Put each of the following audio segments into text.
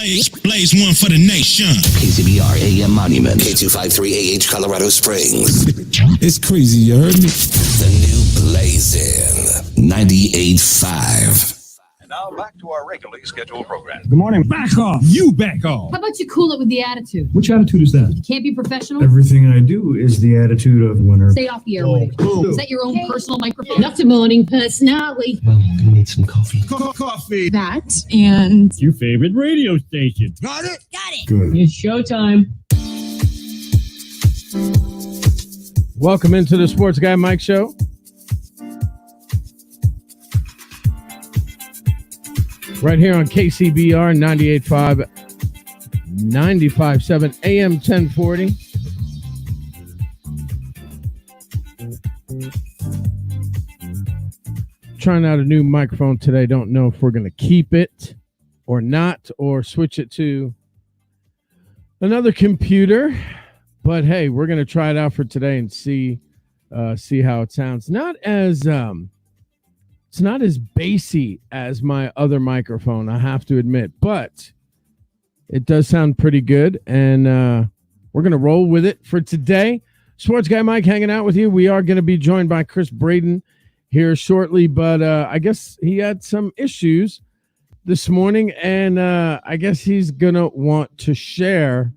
Blaze one for the nation. KCBR AM Monument, K253AH Colorado Springs. It's crazy, you heard me? The new Blazin' 98.5. Now back to our regularly scheduled program. Good morning. Back off. You back off. How about you cool it with the attitude? Which attitude is that? You can't be professional. Everything I do is the attitude of winner. Stay off the airwaves. Is that your own personal microphone? That's a morning personality. Well, I'm gonna need some coffee. Coffee. That and your favorite radio station. Got it? got it. Good. It's showtime. Welcome into the Sports Guy Mike Show. Right here on KCBR 98.5, 95.7 AM 1040. Trying out a new microphone today. Don't know if we're going to keep it or not, or switch it to another computer. But hey, we're going to try it out for today and see how it sounds. It's not as bassy as my other microphone, I have to admit, but it does sound pretty good, and we're going to roll with it for today. Sports Guy Mike hanging out with you. We are going to be joined by Chris Braden here shortly, but I guess he had some issues this morning, and I guess he's going to want to share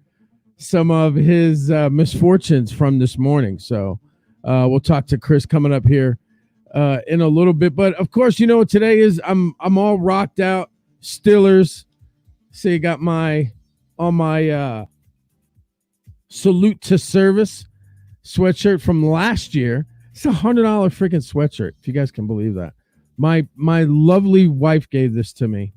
some of his misfortunes from this morning. So we'll talk to Chris coming up here in a little bit, but of course, you know what today is. I'm all rocked out. Steelers. See, got my salute to service sweatshirt from last year. It's $100 freaking sweatshirt, if you guys can believe that. My lovely wife gave this to me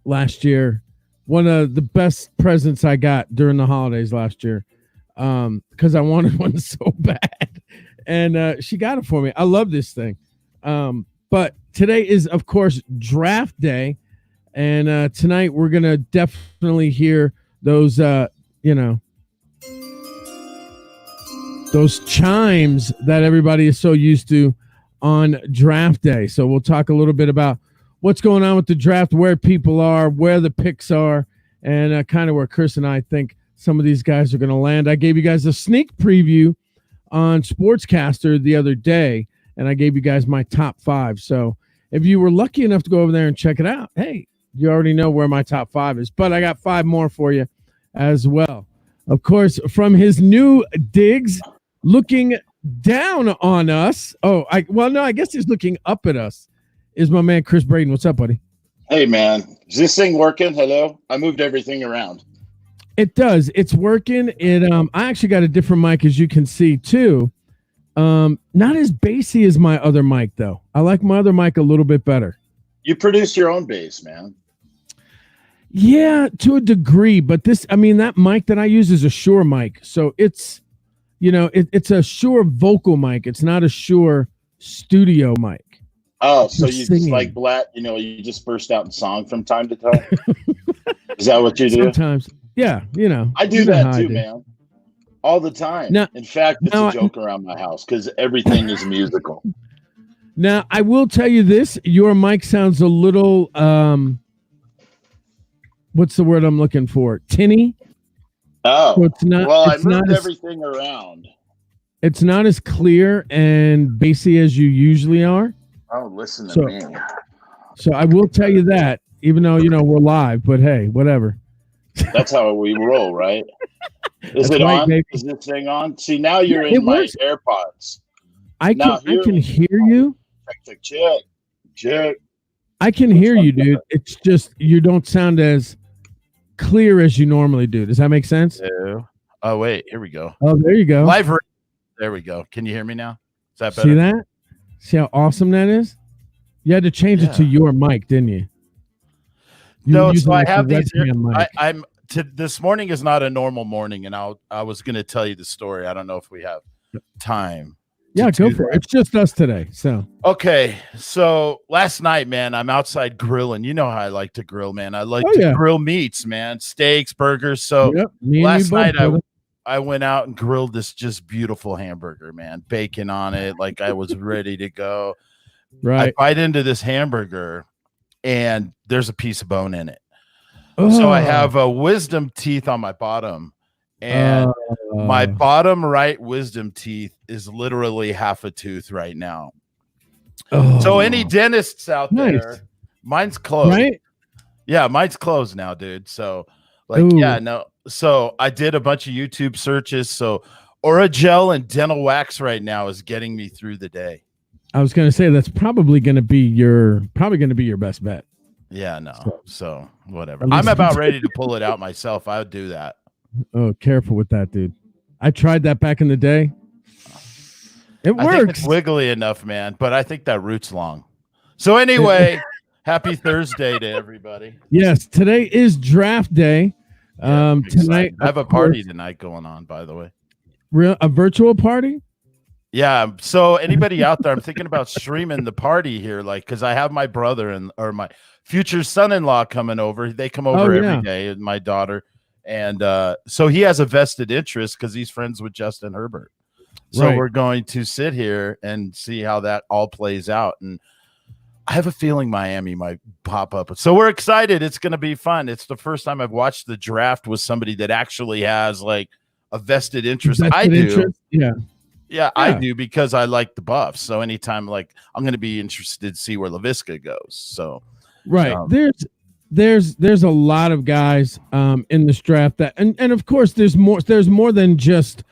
last year. One of the best presents I got during the holidays last year, because I wanted one so bad. And she got it for me. I love this thing. But today is, of course, draft day. And tonight we're going to definitely hear those, those chimes that everybody is so used to on draft day. So we'll talk a little bit about what's going on with the draft, where people are, where the picks are, and kind of where Chris and I think some of these guys are going to land. I gave you guys a sneak preview on Sportscaster the other day, and I gave you guys my top 5. So if you were lucky enough to go over there and check it out, hey, you already know where my top 5 is, but I got 5 more for you as well. Of course, from his new digs, looking down on us. I guess he's looking up at us, is my man Chris Braden. What's up, buddy? Hey, man. Is this thing working? Hello? I moved everything around. It does. It's working. I actually got a different mic, as you can see, too. Not as bassy as my other mic, though. I like my other mic a little bit better. You produce your own bass, man. Yeah, to a degree. But that mic that I use is a Shure mic. So it's, it's a Shure vocal mic. It's not a Shure studio mic. Oh, so you just like Blatt, you just burst out in song from time to time? Is that what you do? Sometimes. Yeah, I do that too, man. All the time. Now, in fact, it's a joke around my house because everything is musical. Now, I will tell you this. Your mic sounds a little, what's the word I'm looking for? Tinny? Oh, so I moved everything around. It's not as clear and bassy as you usually are. Oh, listen to me. So I will tell you that, even though, we're live, but hey, whatever. That's how we roll, right? Is it on? Baby. Is this thing on? See, now you're in my AirPods. I can hear you. Check. I can hear you, dude. It's just you don't sound as clear as you normally do. Does that make sense? Yeah. Oh, wait. Here we go. Oh, there you go. Live. There we go. Can you hear me now? Is that better? See that? See how awesome that is? You had to change it to your mic, didn't you? No, so I have these. This morning is not a normal morning, and I was going to tell you the story. I don't know if we have time. Yeah, go for it. It's just us today. So okay. So last night, man, I'm outside grilling. You know how I like to grill, man. I like to grill meats, man, steaks, burgers. So last night I went out and grilled this just beautiful hamburger, man, bacon on it, like I was ready to go. Right. I bite into this hamburger, and there's a piece of bone in it. So I have a wisdom teeth on my bottom, and my bottom right wisdom teeth is literally half a tooth right now. So any dentists out there, mine's closed. Right? Yeah, mine's closed now, dude. So So I did a bunch of YouTube searches. So Oragel and dental wax right now is getting me through the day. I was going to say that's probably going to be your best bet. Yeah, no. So whatever. I'm about ready to pull it out myself. I would do that. Oh, careful with that, dude. I tried that back in the day. It works. I think it's wiggly enough, man, but I think that root's long. So anyway, happy Thursday to everybody. Yes, today is draft day. Tonight I have a party tonight going on, by the way. A virtual party? Yeah. So anybody out there, I'm thinking about streaming the party here, because I have my brother or my future son-in-law coming over. They come over every day, and my daughter. And so he has a vested interest because he's friends with Justin Herbert. So we're going to sit here and see how that all plays out. And I have a feeling Miami might pop up. So we're excited. It's going to be fun. It's the first time I've watched the draft with somebody that actually has a vested interest. I do. Yeah, I do because I like the Buffs. So anytime I'm going to be interested to see where LaVisca goes. So there's a lot of guys in this draft that and of course there's more than just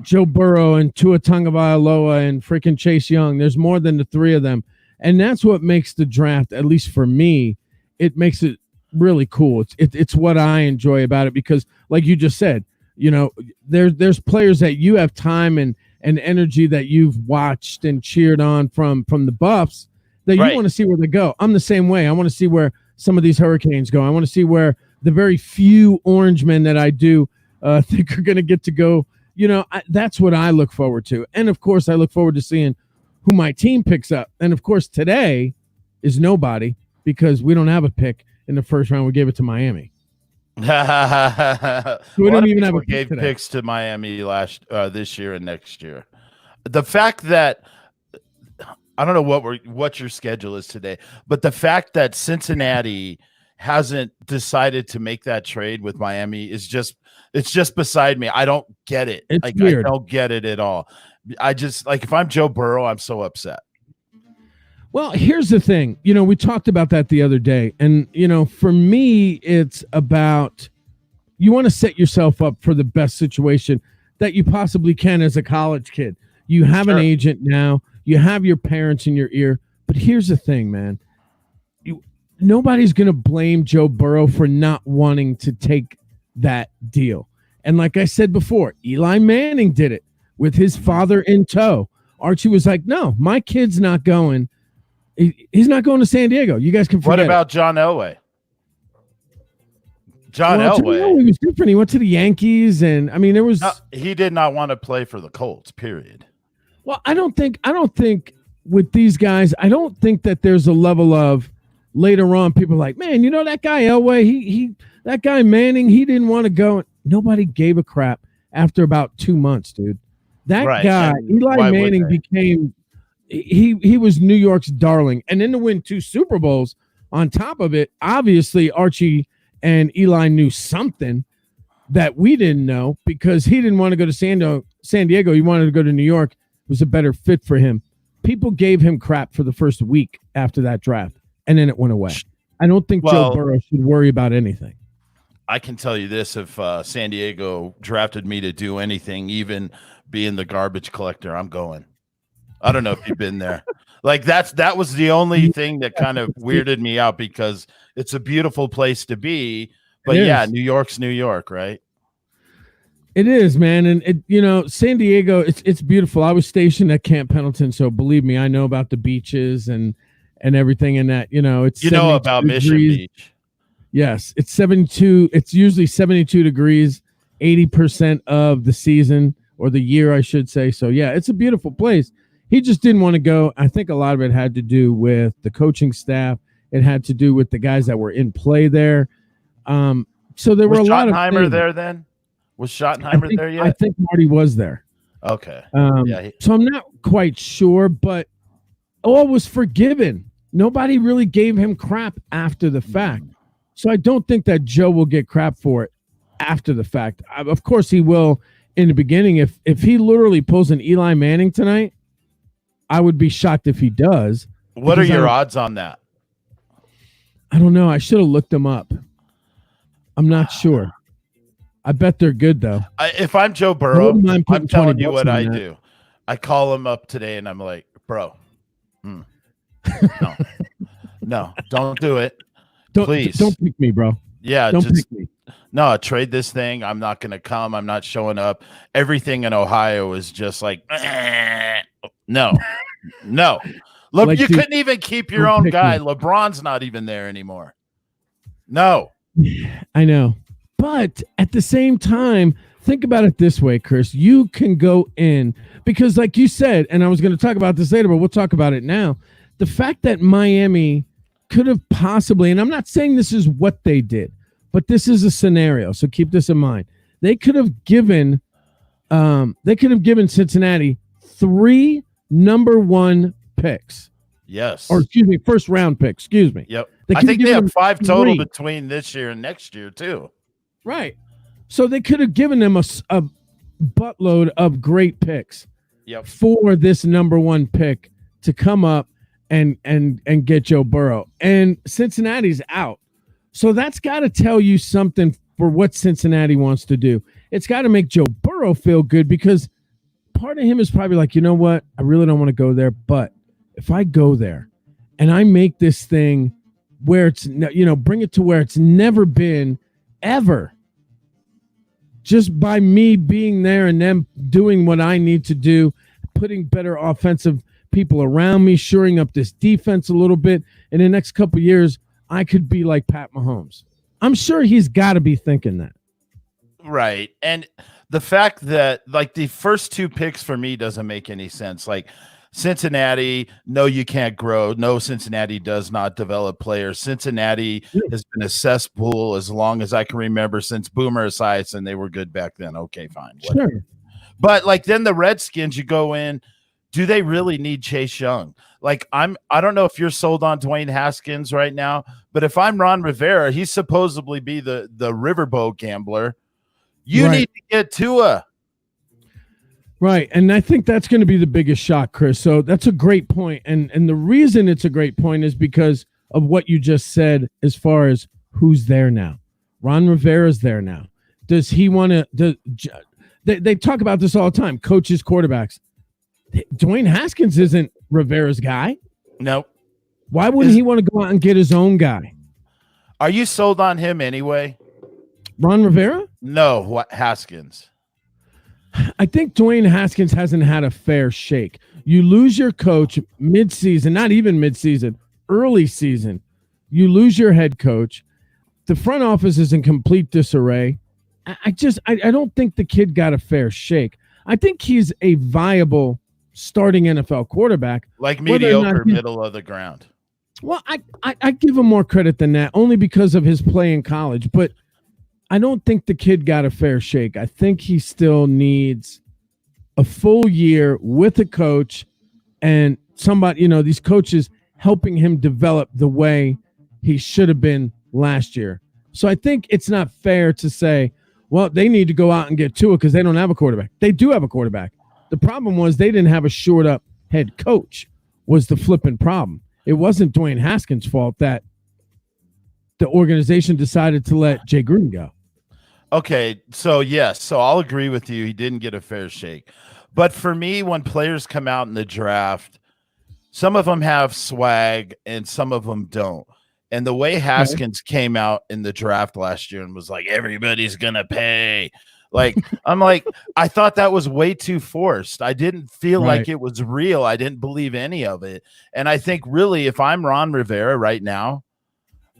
Joe Burrow and Tua Tagovailoa and freaking Chase Young. There's more than the three of them. And that's what makes the draft, at least for me, it makes it really cool. It's what I enjoy about it because, like you just said, there's players that you have time and energy that you've watched and cheered on from the Buffs that you want to see where they go. I'm the same way. I want to see where some of these Hurricanes go. I want to see where the very few Orange men that I do think are going to get to go. That's what I look forward to. And, of course, I look forward to seeing who my team picks up. And, of course, today is nobody because we don't have a pick in the first round. We gave it to Miami. We don't even have a pick today. Picks to Miami this year and next year. The fact that I don't know what your schedule is today, but the fact that Cincinnati hasn't decided to make that trade with Miami it's just beside me. I don't get it. Weird. I don't get it at all. I just if I'm Joe Burrow, I'm so upset. Well, here's the thing. We talked about that the other day. And, for me, it's about you want to set yourself up for the best situation that you possibly can as a college kid. You have an agent now. You have your parents in your ear. But here's the thing, man. Nobody's going to blame Joe Burrow for not wanting to take that deal. And like I said before, Eli Manning did it with his father in tow. Archie was like, no, my kid's not going. He's not going to San Diego. You guys can forget. What about John Elway? John Elway. He was different. He went to the Yankees, and there was. He did not want to play for the Colts. Period. Well, I don't think with these guys. I don't think that there's a level of later on people are like, man, that guy Elway, that guy Manning, he didn't want to go. Nobody gave a crap after about 2 months, dude. That guy, Eli Manning, became. He was New York's darling. And then to win 2 Super Bowls on top of it, obviously Archie and Eli knew something that we didn't know because he didn't want to go to San Diego. He wanted to go to New York. It was a better fit for him. People gave him crap for the first week after that draft, and then it went away. I don't think Joe Burrow should worry about anything. I can tell you this. If San Diego drafted me to do anything, even being the garbage collector, I'm going. I don't know if you've been there. That was the only thing that kind of weirded me out because it's a beautiful place to be. But New York's New York, right? It is, man. And San Diego, it's beautiful. I was stationed at Camp Pendleton, so believe me, I know about the beaches and everything in that. It's about Mission Beach. Yes, it's 72. It's usually 72 degrees 80% of the season or the year, I should say. So yeah, it's a beautiful place. He just didn't want to go. I think a lot of it had to do with the coaching staff. It had to do with the guys that were in play there. So there were a lot of Schottenheimer there then? Was Schottenheimer there yet? I think Marty was there. Okay. So I'm not quite sure, but all was forgiven Nobody really gave him crap after the fact. So I don't think that Joe will get crap for it after the fact. Of course he will in the beginning. If he literally pulls an Eli Manning tonight, I would be shocked if he does. What are your odds on that? I don't know. I should have looked them up. I'm not sure. I bet they're good, though. If I'm Joe Burrow, I'm telling you what I do. I call him up today, and I'm like, bro, no, don't do it. Please. Don't pick me, bro. Yeah, don't pick me. No, trade this thing. I'm not going to come. I'm not showing up. Everything in Ohio is just like, no. Look, like, you couldn't even keep your own guy. LeBron's not even there anymore. No. I know. But at the same time, think about it this way, Chris. You can go in because, like you said, and I was going to talk about this later, but we'll talk about it now. The fact that Miami could have possibly, and I'm not saying this is what they did, but this is a scenario. So keep this in mind. They could have given Cincinnati 3 number 1 picks. Yes. Or excuse me, first round picks. Excuse me. Yep. I think they have 5 total between this year and next year too. Right. So they could have given them a buttload of great picks. Yep. For this number 1 pick to come up and get Joe Burrow. And Cincinnati's out. So that's got to tell you something for what Cincinnati wants to do. It's got to make Joe Burrow feel good because part of him is probably like, you know what? I really don't want to go there, but if I go there and I make this thing where it's, bring it to where it's never been ever, just by me being there and them doing what I need to do, putting better offensive people around me, shoring up this defense a little bit, in the next couple of years, I could be like Pat Mahomes. I'm sure he's got to be thinking that. Right. And the fact that, like, the first 2 picks for me doesn't make any sense. Like, Cincinnati, no, you can't grow. No, Cincinnati does not develop players. Cincinnati has been a cesspool as long as I can remember since Boomer Esiason, and they were good back then. Okay, fine. Whatever. Sure. But, like, then the Redskins, you go in, do they really need Chase Young? Like, I don't know if you're sold on Dwayne Haskins right now, but if I'm Ron Rivera, he's supposedly be the riverboat gambler. You need to get Tua. Right, and I think that's going to be the biggest shock, Chris. So that's a great point. And the reason it's a great point is because of what you just said as far as who's there now. Ron Rivera's there now. Does he want to – they talk about this all the time, coaches, quarterbacks. Dwayne Haskins isn't Rivera's guy. No. Why wouldn't he want to go out and get his own guy? Are you sold on him anyway? Ron Rivera? No, Haskins. I think Dwayne Haskins hasn't had a fair shake. You lose your coach mid-season, not even mid-season, early season. You lose your head coach. The front office is in complete disarray. I don't think the kid got a fair shake. I think he's a viable starting NFL quarterback. Like mediocre, middle of the ground. Well, I give him more credit than that, only because of his play in college. But I don't think the kid got a fair shake. I think he still needs a full year with a coach and somebody, these coaches helping him develop the way he should have been last year. So I think it's not fair to say, well, they need to go out and get Tua because they don't have a quarterback. They do have a quarterback. The problem was they didn't have a shored up head coach was the flipping problem. It wasn't Dwayne Haskins' fault that the organization decided to let Jay Gruden go. Okay, so yes, so I'll agree with you. He didn't get a fair shake. But for me, when players come out in the draft, some of them have swag and some of them don't. And the way Haskins came out in the draft last year and was like, everybody's going to pay. Like, I'm like, I thought that was way too forced. I didn't feel like it was real. I didn't believe any of it. And I think really, if I'm Ron Rivera right now,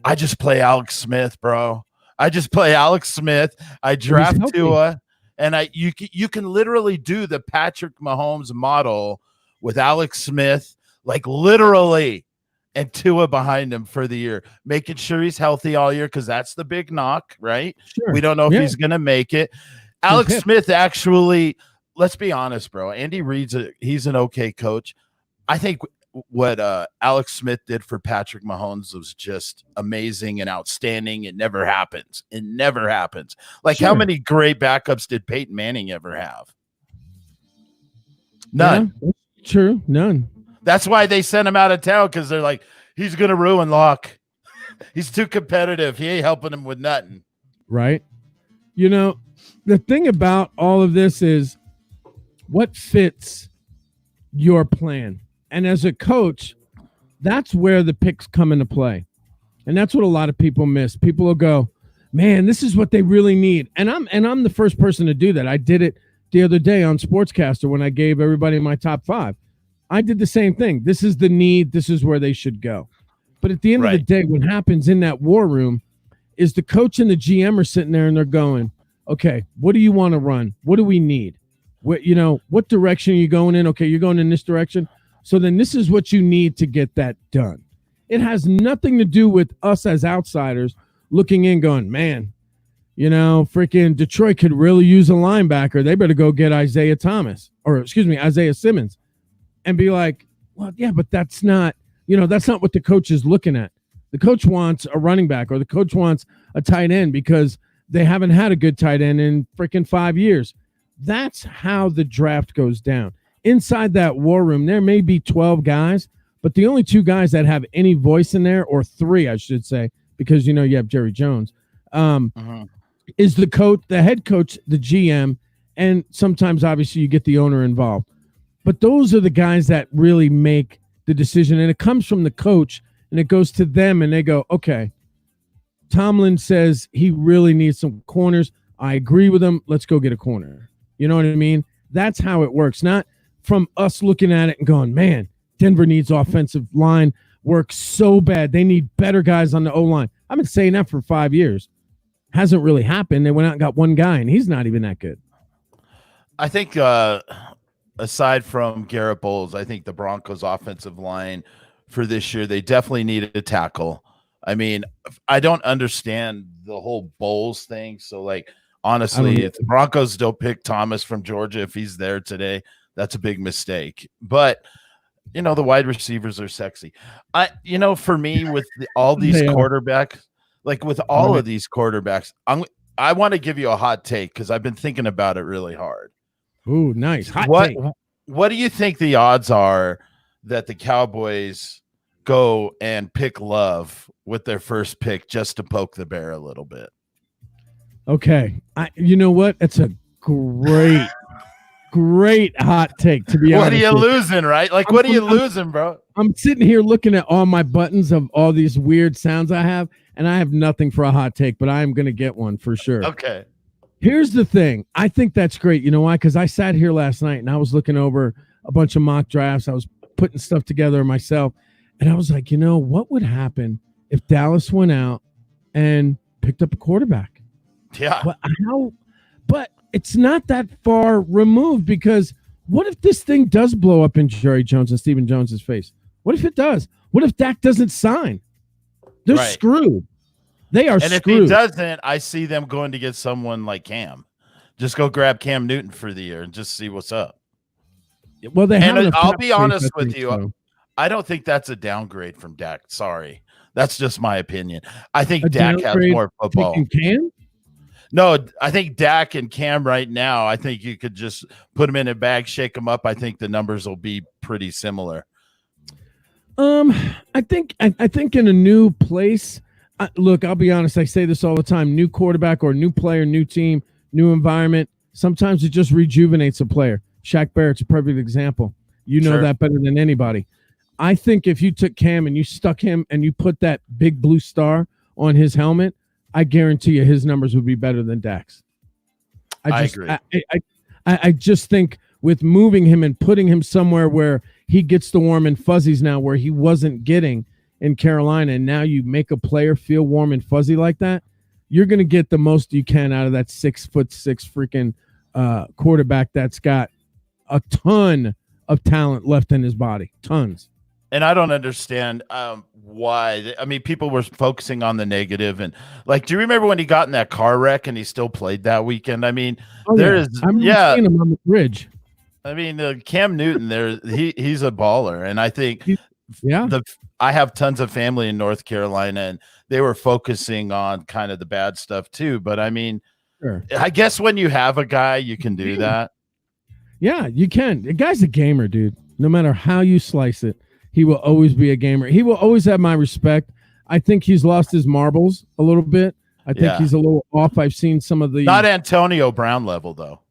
I just play Alex Smith, bro. I just play Alex Smith. I draft Tua, and you can literally do the Patrick Mahomes model with Alex Smith, like literally, and Tua behind him for the year, making sure he's healthy all year because that's the big knock, right? Sure. We don't know if he's going to make it. Alex Smith actually, let's be honest, bro. Andy Reid's he's an okay coach. I think what Alex Smith did for Patrick Mahomes was just amazing and outstanding. It never happens. It never happens. Like, how many great backups did Peyton Manning ever have? None. Yeah, true. None. That's why they sent him out of town, because they're like, he's going to ruin Locke. He's too competitive. He ain't helping him with nothing. Right. You know, the thing about all of this is what fits your plan. And as a coach, that's where the picks come into play. And that's what a lot of people miss. People will go, man, this is what they really need. And I'm the first person to do that. I did it the other day on Sportscaster when I gave everybody my top 5. I did the same thing. This is the need. This is where they should go. But at the end of the day, what happens in that war room is the coach and the GM are sitting there and they're going, okay, what do you want to run? What do we need? What direction are you going in? Okay, you're going in this direction. So then this is what you need to get that done. It has nothing to do with us as outsiders looking in going, man, freaking Detroit could really use a linebacker. They better go get Isaiah Simmons and be like, well, yeah, but that's not what the coach is looking at. The coach wants a running back or the coach wants a tight end because they haven't had a good tight end in freaking 5 years. That's how the draft goes down. Inside that war room, there may be 12 guys, but the only 2 guys that have any voice in there, or 3, I should say, because, you have Jerry Jones, is the coach, the head coach, the GM, and sometimes, obviously, you get the owner involved. But those are the guys that really make the decision, and it comes from the coach, and it goes to them, and they go, okay, Tomlin says he really needs some corners. I agree with him. Let's go get a corner. You know what I mean? That's how it works. Not from us looking at it and going, man, Denver needs offensive line work so bad. They need better guys on the O-line. I've been saying that for 5 years. Hasn't really happened. They went out and got one guy, and he's not even that good. I think aside from Garrett Bowles, I think the Broncos' offensive line for this year, they definitely needed a tackle. I mean, I don't understand the whole Bowles thing. So, like, honestly, if the Broncos don't pick Thomas from Georgia, if he's there today, that's a big mistake. But, the wide receivers are sexy. For me, with all these quarterbacks, like with all of these quarterbacks, I want to give you a hot take because I've been thinking about it really hard. Ooh, nice. Hot take. What do you think the odds are that the Cowboys go and pick Love with their first pick just to poke the bear a little bit? Okay. You know what? It's a great hot take, to be honest. What are you losing, right? Like, what are you losing, bro? I'm sitting here looking at all my buttons of all these weird sounds I have, and I have nothing for a hot take, but I am going to get one for sure. Okay. Here's the thing. I think that's great. You know why? Because I sat here last night, and I was looking over a bunch of mock drafts. I was putting stuff together myself, and I was like, what would happen if Dallas went out and picked up a quarterback? Yeah. But it's not that far removed, because what if this thing does blow up in Jerry Jones and Stephen Jones's face? What if it does? What if Dak doesn't sign? They're screwed. They are screwed. And if he doesn't, I see them going to get someone like Cam. Just go grab Cam Newton for the year and just see what's up. Well, I'll be honest with you. So. I don't think that's a downgrade from Dak. Sorry. That's just my opinion. I think Dak has more football. Cam? No, I think Dak and Cam right now, I think you could just put them in a bag, shake them up. I think the numbers will be pretty similar. I think in a new place, look, I'll be honest. I say this all the time. New quarterback or new player, new team, new environment. Sometimes it just rejuvenates a player. Shaq Barrett's a perfect example. You know that better than anybody. I think if you took Cam and you stuck him and you put that big blue star on his helmet, I guarantee you his numbers would be better than Dak's. I agree. I just think with moving him and putting him somewhere where he gets the warm and fuzzies now, where he wasn't getting in Carolina, and now you make a player feel warm and fuzzy like that, you're going to get the most you can out of that 6'6" freaking quarterback that's got a ton of talent left in his body. Tons. And I don't understand why. I mean, people were focusing on the negative, and like, do you remember when he got in that car wreck and he still played that weekend? I mean, I remember seeing him on the bridge. I mean, Cam Newton, he's a baller, and I think I have tons of family in North Carolina, and they were focusing on kind of the bad stuff too. But I mean, I guess when you have a guy, you can do that. Yeah, you can. The guy's a gamer, dude. No matter how you slice it, he will always be a gamer. He will always have my respect. I think he's lost his marbles a little bit. I think he's a little off. I've seen some of the not Antonio Brown level though.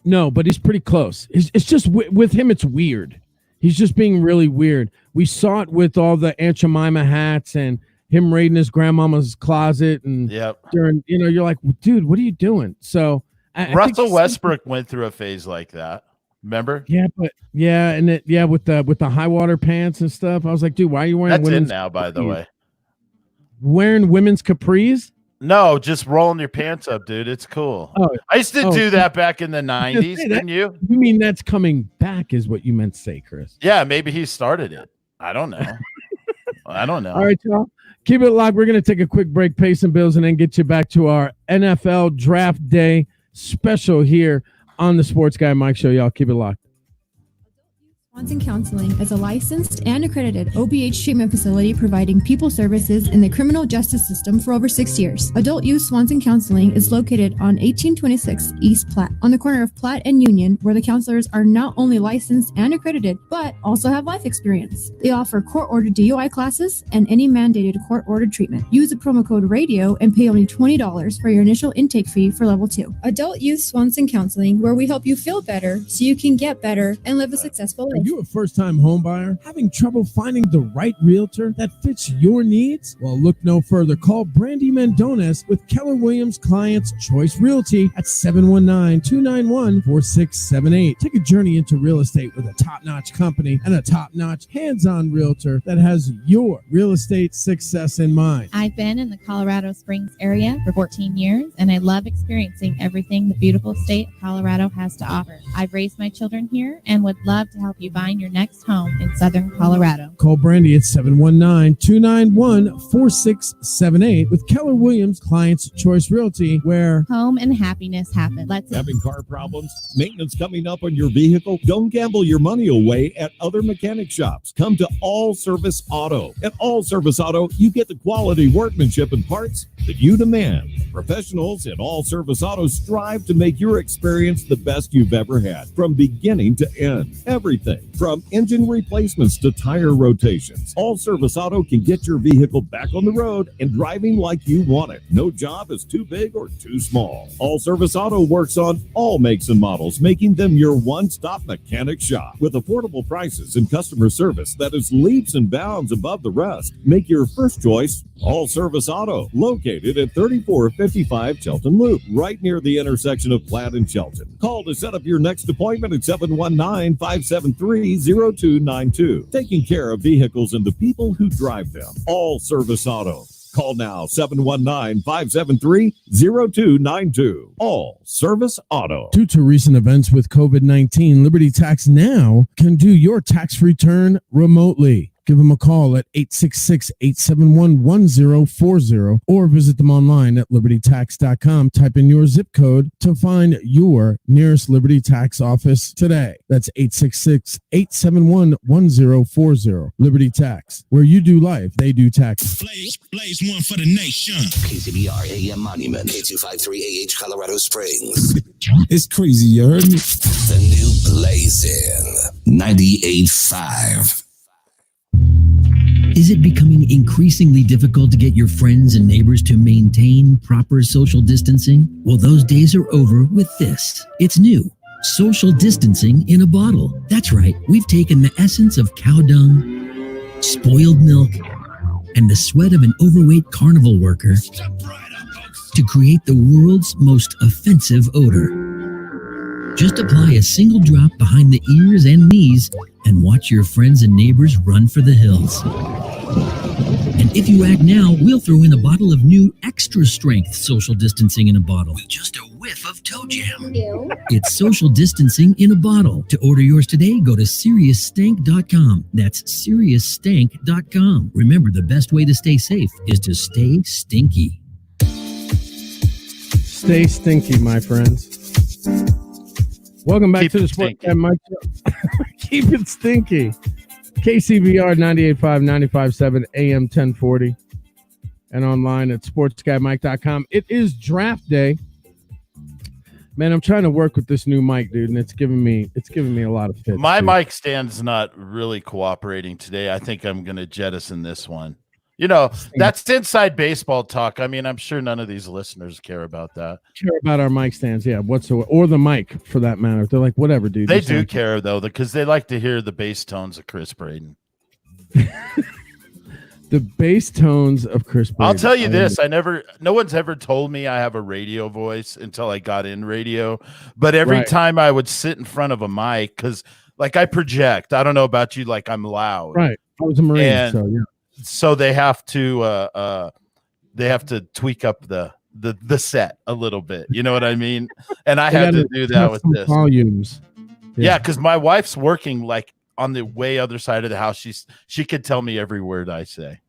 No, but he's pretty close. It's just with him, it's weird. He's just being really weird. We saw it with all the Aunt Jemima hats and him raiding his grandmama's closet, and during, you're like, dude, what are you doing? So Russell Westbrook went through a phase like that. Remember? Yeah, but with the high water pants and stuff. I was like, dude, why are you wearing? That's in now, by the way. Wearing women's capris? No, just rolling your pants up, dude. It's cool. Oh, I used to do that back in the 90s, didn't you? You mean that's coming back is what you meant to say, Chris. Yeah, maybe he started it. I don't know. All right, y'all. Keep it locked. We're going to take a quick break, pay some bills, and then get you back to our NFL Draft Day special here on the Sports Guy Mike Show. Y'all keep it locked. Swanson Counseling is a licensed and accredited OBH treatment facility providing people services in the criminal justice system for over 6 years. Adult Use Swanson Counseling is located on 1826 East Platte, on the corner of Platte and Union, where the counselors are not only licensed and accredited, but also have life experience. They offer court-ordered DUI classes and any mandated court-ordered treatment. Use the promo code RADIO and pay only $20 for your initial intake fee for level 2. Adult Use Swanson Counseling, where we help you feel better so you can get better and live a successful life. Are you a first-time home buyer having trouble finding the right realtor that fits your needs? Well, look no further. Call Brandy Mendones with Keller Williams Clients Choice Realty at 719-291-4678. Take a journey into real estate with a top-notch company and a top-notch hands-on realtor that has your real estate success in mind. I've been in the Colorado Springs area for 14 years, and I love experiencing everything the beautiful state of Colorado has to offer. I've raised my children here and would love to help you find your next home in Southern Colorado. Call Brandy at 719-291-4678 with Keller Williams Clients Choice Realty, where home and happiness happen. Having car problems? Maintenance coming up on your vehicle? Don't gamble your money away at other mechanic shops. Come to All Service Auto. At All Service Auto, you get the quality workmanship and parts that you demand. Professionals at All Service Auto strive to make your experience the best you've ever had, from beginning to end. Everything from engine replacements to tire rotations. All Service Auto can get your vehicle back on the road and driving like you want it. No job is too big or too small. All Service Auto works on all makes and models, making them your one-stop mechanic shop. With affordable prices and customer service that is leaps and bounds above the rest, make your first choice All Service Auto, located at 3455 Chelton Loop, right near the intersection of Platte and Chelton. Call to set up your next appointment at 719-573-0292. Taking care of vehicles and the people who drive them. All Service Auto. Call now, 719-573-0292. All Service Auto. Due to recent events with COVID-19, Liberty Tax now can do your tax return remotely. Give them a call at 866-871-1040 or visit them online at libertytax.com. Type in your zip code to find your nearest Liberty Tax office today. That's 866-871-1040. Liberty Tax, where you do life, they do taxes. Blaze one for the nation. KCBR AM Monument, K253AH Colorado Springs. It's crazy, you heard me? The new Blazin' 98.5. Is it becoming increasingly difficult to get your friends and neighbors to maintain proper social distancing? Well, those days are over with this. It's new. Social distancing in a bottle. That's right. We've taken the essence of cow dung, spoiled milk, and the sweat of an overweight carnival worker to create the world's most offensive odor. Just apply a single drop behind the ears and knees and watch your friends and neighbors run for the hills. And if you act now, we'll throw in a bottle of new extra strength social distancing in a bottle with just a whiff of toe jam. It's social distancing in a bottle. To order yours today, go to SeriousStank.com. That's SeriousStank.com. Remember, the best way to stay safe is to stay stinky. Stay stinky, my friends. Welcome back to the Sports Guy Mike Show. Keep it stinky. KCBR 98.5, 95.7, AM 1040. And online at SportsGuyMike.com. It is draft day. Man, I'm trying to work with this new mic, dude, and it's giving me a lot of fits. My mic stand's not really cooperating today. I think I'm going to jettison this one. You know, that's inside baseball talk. I mean, I'm sure none of these listeners care about that. Care about our mic stands, yeah, whatsoever, or the mic for that matter. They're like, whatever, dude. They do care though, because they like to hear the bass tones of Chris Braden. The bass tones of Chris Braden. I'll tell you this: no one's ever told me I have a radio voice until I got in radio. But every time I would sit in front of a mic, because like I project. I don't know about you, like I'm loud. Right. I was a Marine, so yeah. So they have to tweak up the set a little bit. You know what I mean? And I had to do that with this volumes. Yeah, because my wife's working like on the way other side of the house. She could tell me every word I say.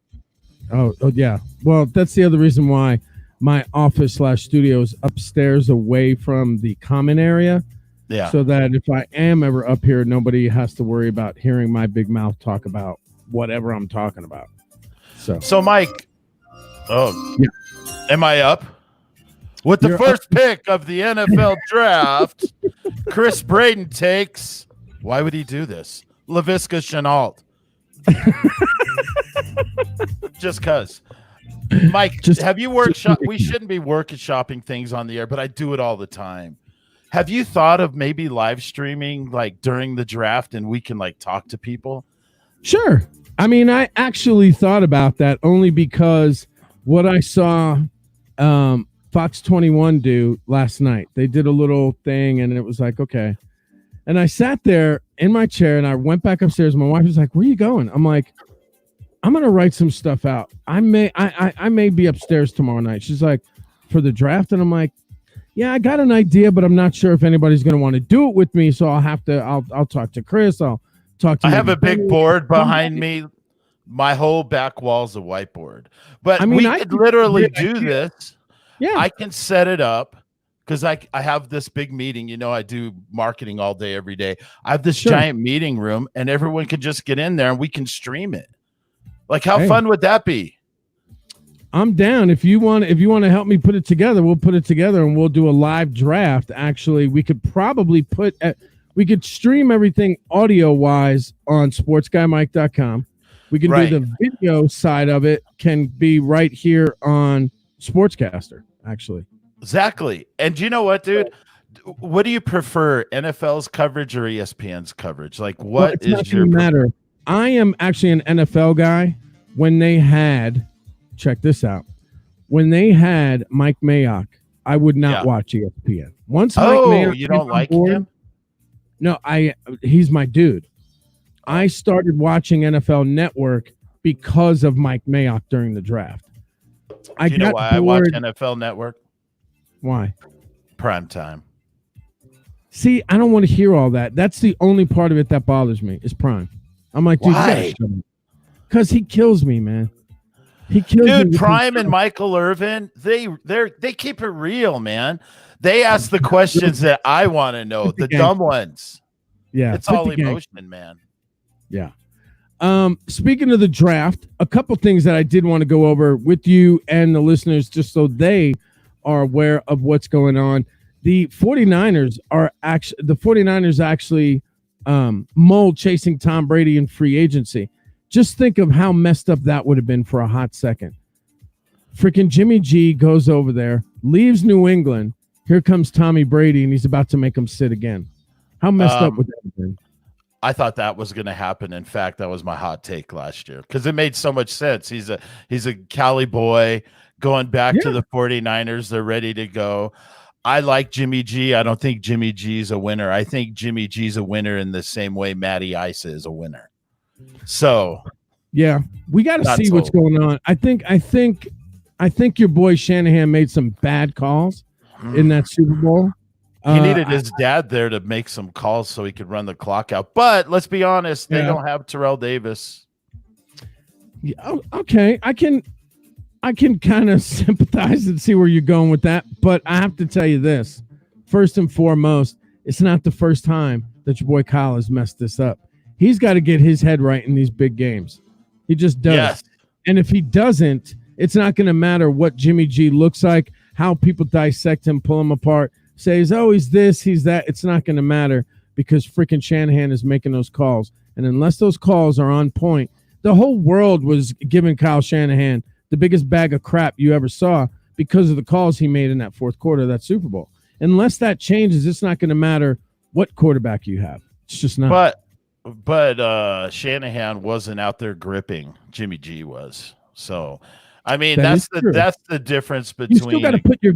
Oh yeah. Well, that's the other reason why my office/studio is upstairs away from the common area. Yeah. So that if I am ever up here, nobody has to worry about hearing my big mouth talk about whatever I'm talking about. So Mike, am I up? With the first pick of the NFL draft, Chris Braden takes, why would he do this? Laviska Shenault. Just because. Mike, have you worked we shouldn't be working shopping things on the air, but I do it all the time. Have you thought of maybe live streaming like during the draft and we can like talk to people? Sure. I mean, I actually thought about that only because what I saw Fox 21 do last night. They did a little thing and it was like, okay. And I sat there in my chair and I went back upstairs. My wife was like, where are you going? I'm like, I'm going to write some stuff out. I may be upstairs tomorrow night. She's like, for the draft? And I'm like, yeah, I got an idea, but I'm not sure if anybody's going to want to do it with me. So I'll talk to Chris. I'll talk to I have a big board behind me. My whole back wall's a whiteboard. But I mean, we could literally do this. Yeah. I can set it up because I have this big meeting. You know, I do marketing all day, every day. I have this giant meeting room and everyone can just get in there and we can stream it. Like, how fun would that be? I'm down. If you want to help me put it together, we'll put it together and we'll do a live draft. Actually, we could probably we could stream everything audio wise on SportsGuyMike.com. We can do the video side of it can be right here on Sportscaster, actually. Exactly. And you know what, dude? What do you prefer, NFL's coverage or ESPN's coverage? Like, what is your matter? I am actually an NFL guy. When they had, check this out, when they had Mike Mayock, I would not watch ESPN. Once Mike Mayock you don't like him? No, he's my dude. I started watching NFL Network because of Mike Mayock during the draft. Do you know why I watch NFL Network? Why? Prime time. See, I don't want to hear all that. That's the only part of it that bothers me is Prime. I'm like, dude, why? Because he kills me, man. He kills me. Dude, Prime and Michael Irvin, they keep it real, man. They ask the questions that I want to know, the dumb ones. Yeah, it's all emotion, man. Yeah. Speaking of the draft, a couple things that I did want to go over with you and the listeners, just so they are aware of what's going on. The 49ers actually mold chasing Tom Brady in free agency. Just think of how messed up that would have been for a hot second. Freaking Jimmy G goes over there, leaves New England. Here comes Tommy Brady, and he's about to make him sit again. How messed up would that have been? I thought that was going to happen. In fact, that was my hot take last year because it made so much sense. He's a Cali boy going back to the 49ers. They're ready to go. I like Jimmy G. I don't think Jimmy G's a winner. I think Jimmy G's a winner in the same way Matty Ice is a winner. So, yeah, we got to see what's going on. I think your boy Shanahan made some bad calls in that Super Bowl. He needed his dad there to make some calls so he could run the clock out. But let's be honest, they don't have Terrell Davis. Yeah, okay, I can kind of sympathize and see where you're going with that. But I have to tell you this. First and foremost, it's not the first time that your boy Kyle has messed this up. He's got to get his head right in these big games. He just does. Yes. And if he doesn't, it's not going to matter what Jimmy G looks like, how people dissect him, pull him apart, say, he's this, he's that. It's not going to matter because freaking Shanahan is making those calls. And unless those calls are on point, the whole world was giving Kyle Shanahan the biggest bag of crap you ever saw because of the calls he made in that fourth quarter of that Super Bowl. Unless that changes, it's not going to matter what quarterback you have. It's just not. But Shanahan wasn't out there gripping. Jimmy G was. So, I mean, that's the difference between. You still got to put your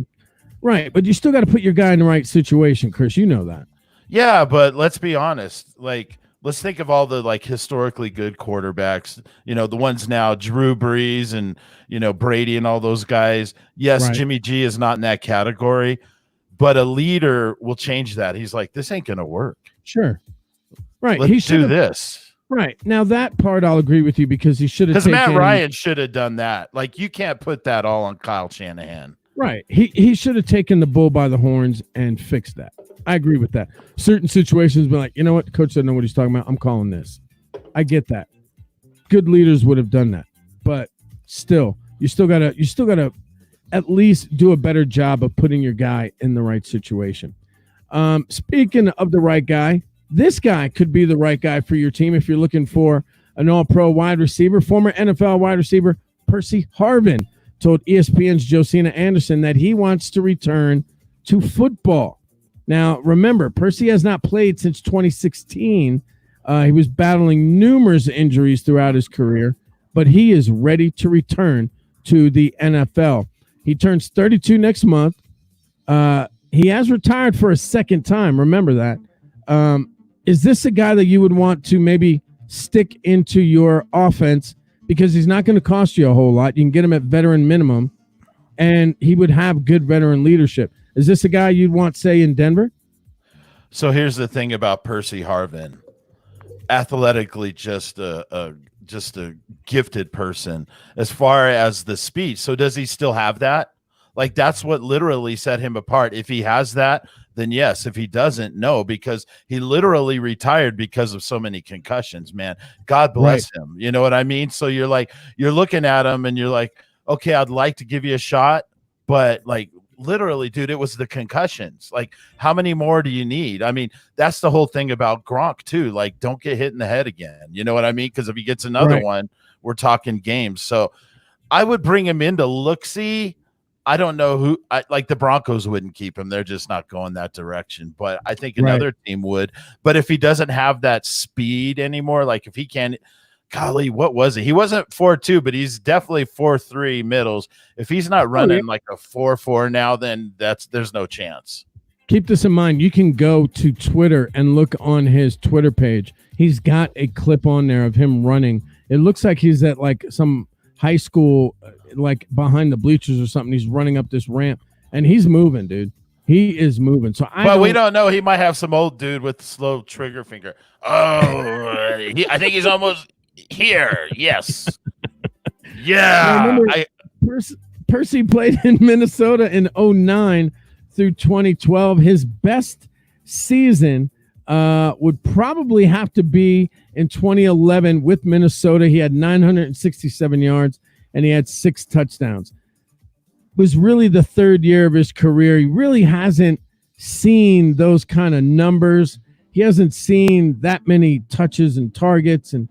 right, but you still got to put your guy in the right situation, Chris. You know that. Yeah, but let's be honest. Like, let's think of all the historically good quarterbacks. The ones now, Drew Brees and Brady and all those guys. Yes, right. Jimmy G is not in that category, but a leader will change that. He's like, this ain't gonna work. Sure. Right. Let's do this. Right. Now that part I'll agree with you because he should have taken. Because Matt Ryan should have done that. Like, you can't put that all on Kyle Shanahan. Right. He should have taken the bull by the horns and fixed that. I agree with that. Certain situations be like, you know what? Coach doesn't know what he's talking about. I'm calling this. I get that. Good leaders would have done that. But still, you still gotta at least do a better job of putting your guy in the right situation. Speaking of the right guy, this guy could be the right guy for your team if you're looking for an all-pro wide receiver. Former NFL wide receiver Percy Harvin told ESPN's Josina Anderson that he wants to return to football. Now, remember, Percy has not played since 2016. He was battling numerous injuries throughout his career, but he is ready to return to the NFL. He turns 32 next month. He has retired for a second time. Remember that. Is this a guy that you would want to maybe stick into your offense because he's not going to cost you a whole lot? You can get him at veteran minimum, and he would have good veteran leadership. Is this a guy you'd want, say, in Denver? So here's the thing about Percy Harvin. Athletically, just a gifted person as far as the speed. So does he still have that? Like, that's what literally set him apart. If he has that, then yes. If he doesn't, no, because he literally retired because of so many concussions, man. God bless him. You know what I mean? So you're looking at him and you're like, okay, I'd like to give you a shot, but like, literally, dude, it was the concussions. Like, how many more do you need? I mean, that's the whole thing about Gronk too. Like, don't get hit in the head again. You know what I mean? Because if he gets another one, we're talking games. So I would bring him in to look-see. I don't know who, like the Broncos wouldn't keep him. They're just not going that direction. But I think another team would. But if he doesn't have that speed anymore, like if he can't, golly, what was it? He wasn't 4.2, but he's definitely 4.3 middles. If he's not running like a 4.4 now, then there's no chance. Keep this in mind. You can go to Twitter and look on his Twitter page. He's got a clip on there of him running. It looks like he's at like some high school, like behind the bleachers or something. He's running up this ramp and he's moving, dude. He is moving. So we don't know. He might have some old dude with slow trigger finger. Oh, I think he's almost here. Yes. Yeah. Percy played in Minnesota in 2009 through 2012. His best season would probably have to be in 2011 with Minnesota. He had 967 yards and he had 6 touchdowns. It was really the third year of his career. He really hasn't seen those kind of numbers. He hasn't seen that many touches and targets, and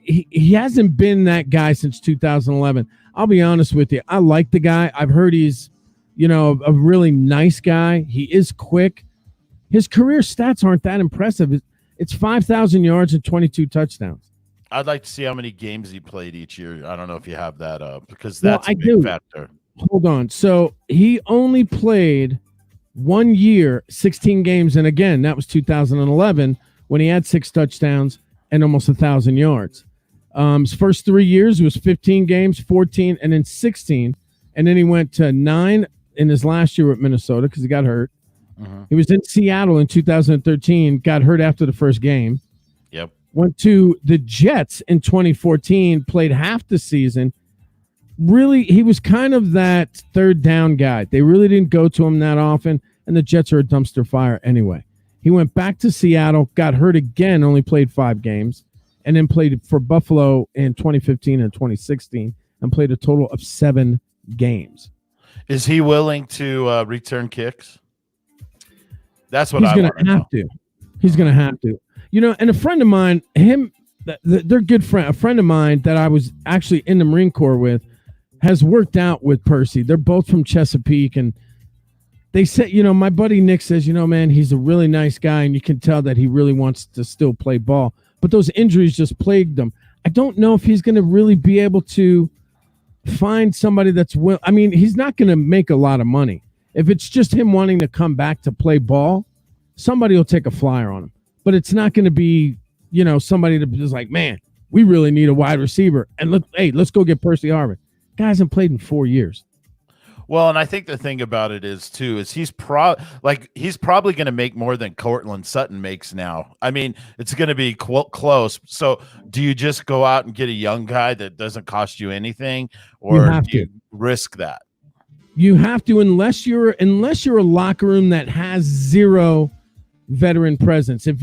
he hasn't been that guy since 2011. I'll be honest with you. I like the guy. I've heard he's, a really nice guy. He is quick. His career stats aren't that impressive. It's 5,000 yards and 22 touchdowns. I'd like to see how many games he played each year. I don't know if you have that up because that's a big factor. Hold on. So he only played 1 year, 16 games. And again, that was 2011 when he had 6 touchdowns and almost 1,000 yards. His first 3 years was 15 games, 14, and then 16. And then he went to 9 in his last year at Minnesota because he got hurt. Uh-huh. He was in Seattle in 2013, got hurt after the first game. Yep. Went to the Jets in 2014, played half the season. Really, he was kind of that third down guy. They really didn't go to him that often. and the Jets are a dumpster fire anyway. He went back to Seattle, got hurt again, only played 5 games, and then played for Buffalo in 2015 and 2016 and played a total of 7 games. Is he willing to return kicks? That's what he's going to have to. He's going to have to. You know, and a friend of mine, they're good friend. A friend of mine that I was actually in the Marine Corps with has worked out with Percy. They're both from Chesapeake, and they said, you know, my buddy Nick says, you know, man, he's a really nice guy, and you can tell that he really wants to still play ball. But those injuries just plagued him. I don't know if he's going to really be able to find somebody that's I mean, he's not going to make a lot of money. If it's just him wanting to come back to play ball, somebody will take a flyer on him. But it's not going to be, you know, somebody that is like, man, we really need a wide receiver. And let's go get Percy Harvin. Guy hasn't played in 4 years. Well, and I think the thing about it is he's probably going to make more than Cortland Sutton makes now. I mean, it's going to be close. So, do you just go out and get a young guy that doesn't cost you anything, or do you risk that? You have to, unless you're a locker room that has 0 veteran presence. If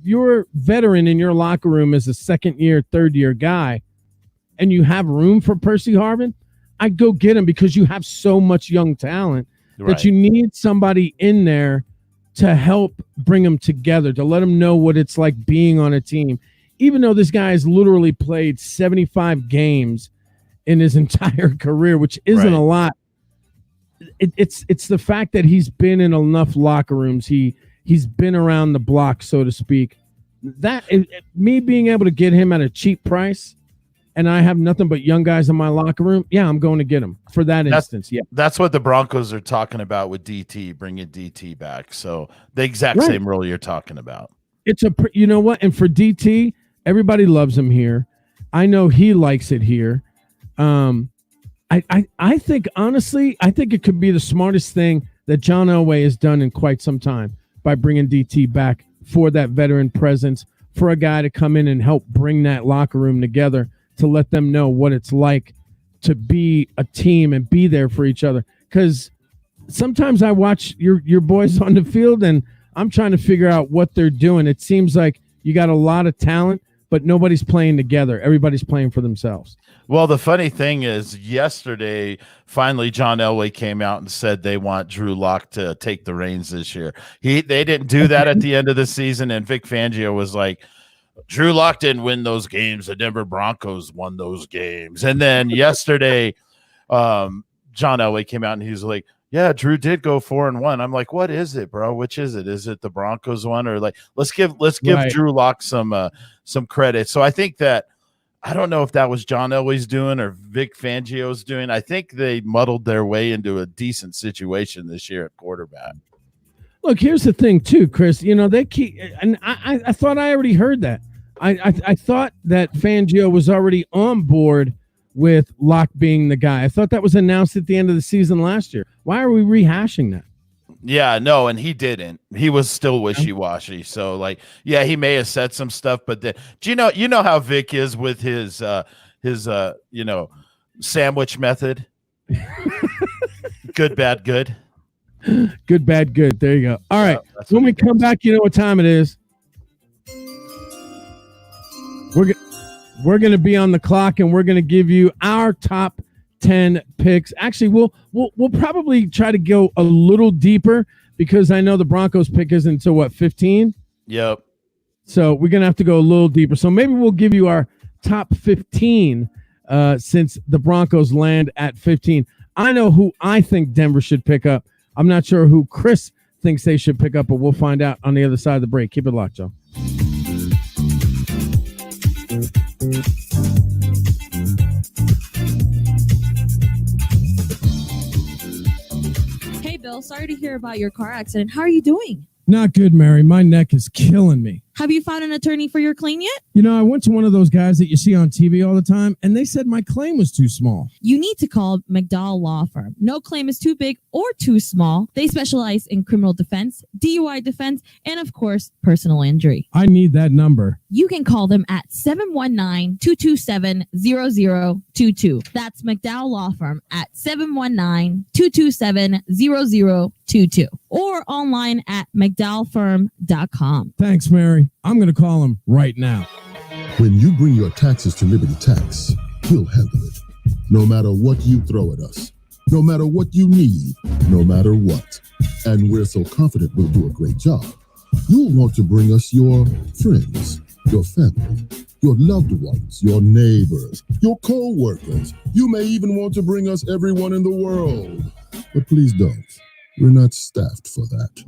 your veteran in your locker room is a 2nd year, 3rd year guy, and you have room for Percy Harvin, I'd go get him, because you have so much young talent that you need somebody in there to help bring them together, to let them know what it's like being on a team. Even though this guy has literally played 75 games in his entire career, which isn't a lot. It's the fact that he's been in enough locker rooms. He's been around the block, so to speak. That me being able to get him at a cheap price, and I have nothing but young guys in my locker room, yeah, I'm going to get him for that instance. Yeah, that's what the Broncos are talking about with DT, bringing DT back. So the exact same role you're talking about. It's you know what? And for DT, everybody loves him here. I know he likes it here. I think, honestly, I think it could be the smartest thing that John Elway has done in quite some time by bringing DT back for that veteran presence, for a guy to come in and help bring that locker room together, to let them know what it's like to be a team and be there for each other. Because sometimes I watch your boys on the field and I'm trying to figure out what they're doing. It seems like you got a lot of talent, but nobody's playing together. Everybody's playing for themselves. Well, the funny thing is, yesterday, finally, John Elway came out and said they want Drew Lock to take the reins this year. They didn't do that at the end of the season, and Vic Fangio was like, Drew Lock didn't win those games. The Denver Broncos won those games. And then yesterday, John Elway came out and he was like, yeah, Drew did go 4-1. I'm like, what is it, bro? Which is it? Is it the Broncos one? Or like, let's give Drew Lock some credit. So I think that, I don't know if that was John Elway's doing or Vic Fangio's doing. I think they muddled their way into a decent situation this year at quarterback. Look, here's the thing, too, Chris. You know, they keep, and I thought I already heard that. I thought that Fangio was already on board with Locke being the guy. I thought that was announced at the end of the season last year. Why are we rehashing that? Yeah, no, and he didn't. He was still wishy-washy. So, like, yeah, he may have said some stuff, but do you know how Vic is with his sandwich method? Good, bad, good. Good, bad, good. There you go. All right. When we come back, you know what time it is. We're going to be on the clock, and we're going to give you our top 10 picks. Actually, we'll probably try to go a little deeper, because I know the Broncos pick isn't until 15? Yep. So we're going to have to go a little deeper. So maybe we'll give you our top 15 since the Broncos land at 15. I know who I think Denver should pick up. I'm not sure who Chris thinks they should pick up, but we'll find out on the other side of the break. Keep it locked, Joe. Hey, Bill, sorry to hear about your car accident. How are you doing? Not good, Mary. My neck is killing me. Have you found an attorney for your claim yet? You know, I went to one of those guys that you see on TV all the time, and they said my claim was too small. You need to call McDowell Law Firm. No claim is too big or too small. They specialize in criminal defense, DUI defense, and of course, personal injury. I need that number. You can call them at 719-227-0022. That's McDowell Law Firm at 719-227-0022 or online at McDowellFirm.com. Thanks, Mary. I'm going to call him right now. When you bring your taxes to Liberty Tax, we'll handle it. No matter what you throw at us, no matter what you need, no matter what. And we're so confident we'll do a great job. You'll want to bring us your friends, your family, your loved ones, your neighbors, your co-workers. You may even want to bring us everyone in the world. But please don't. We're not staffed for that.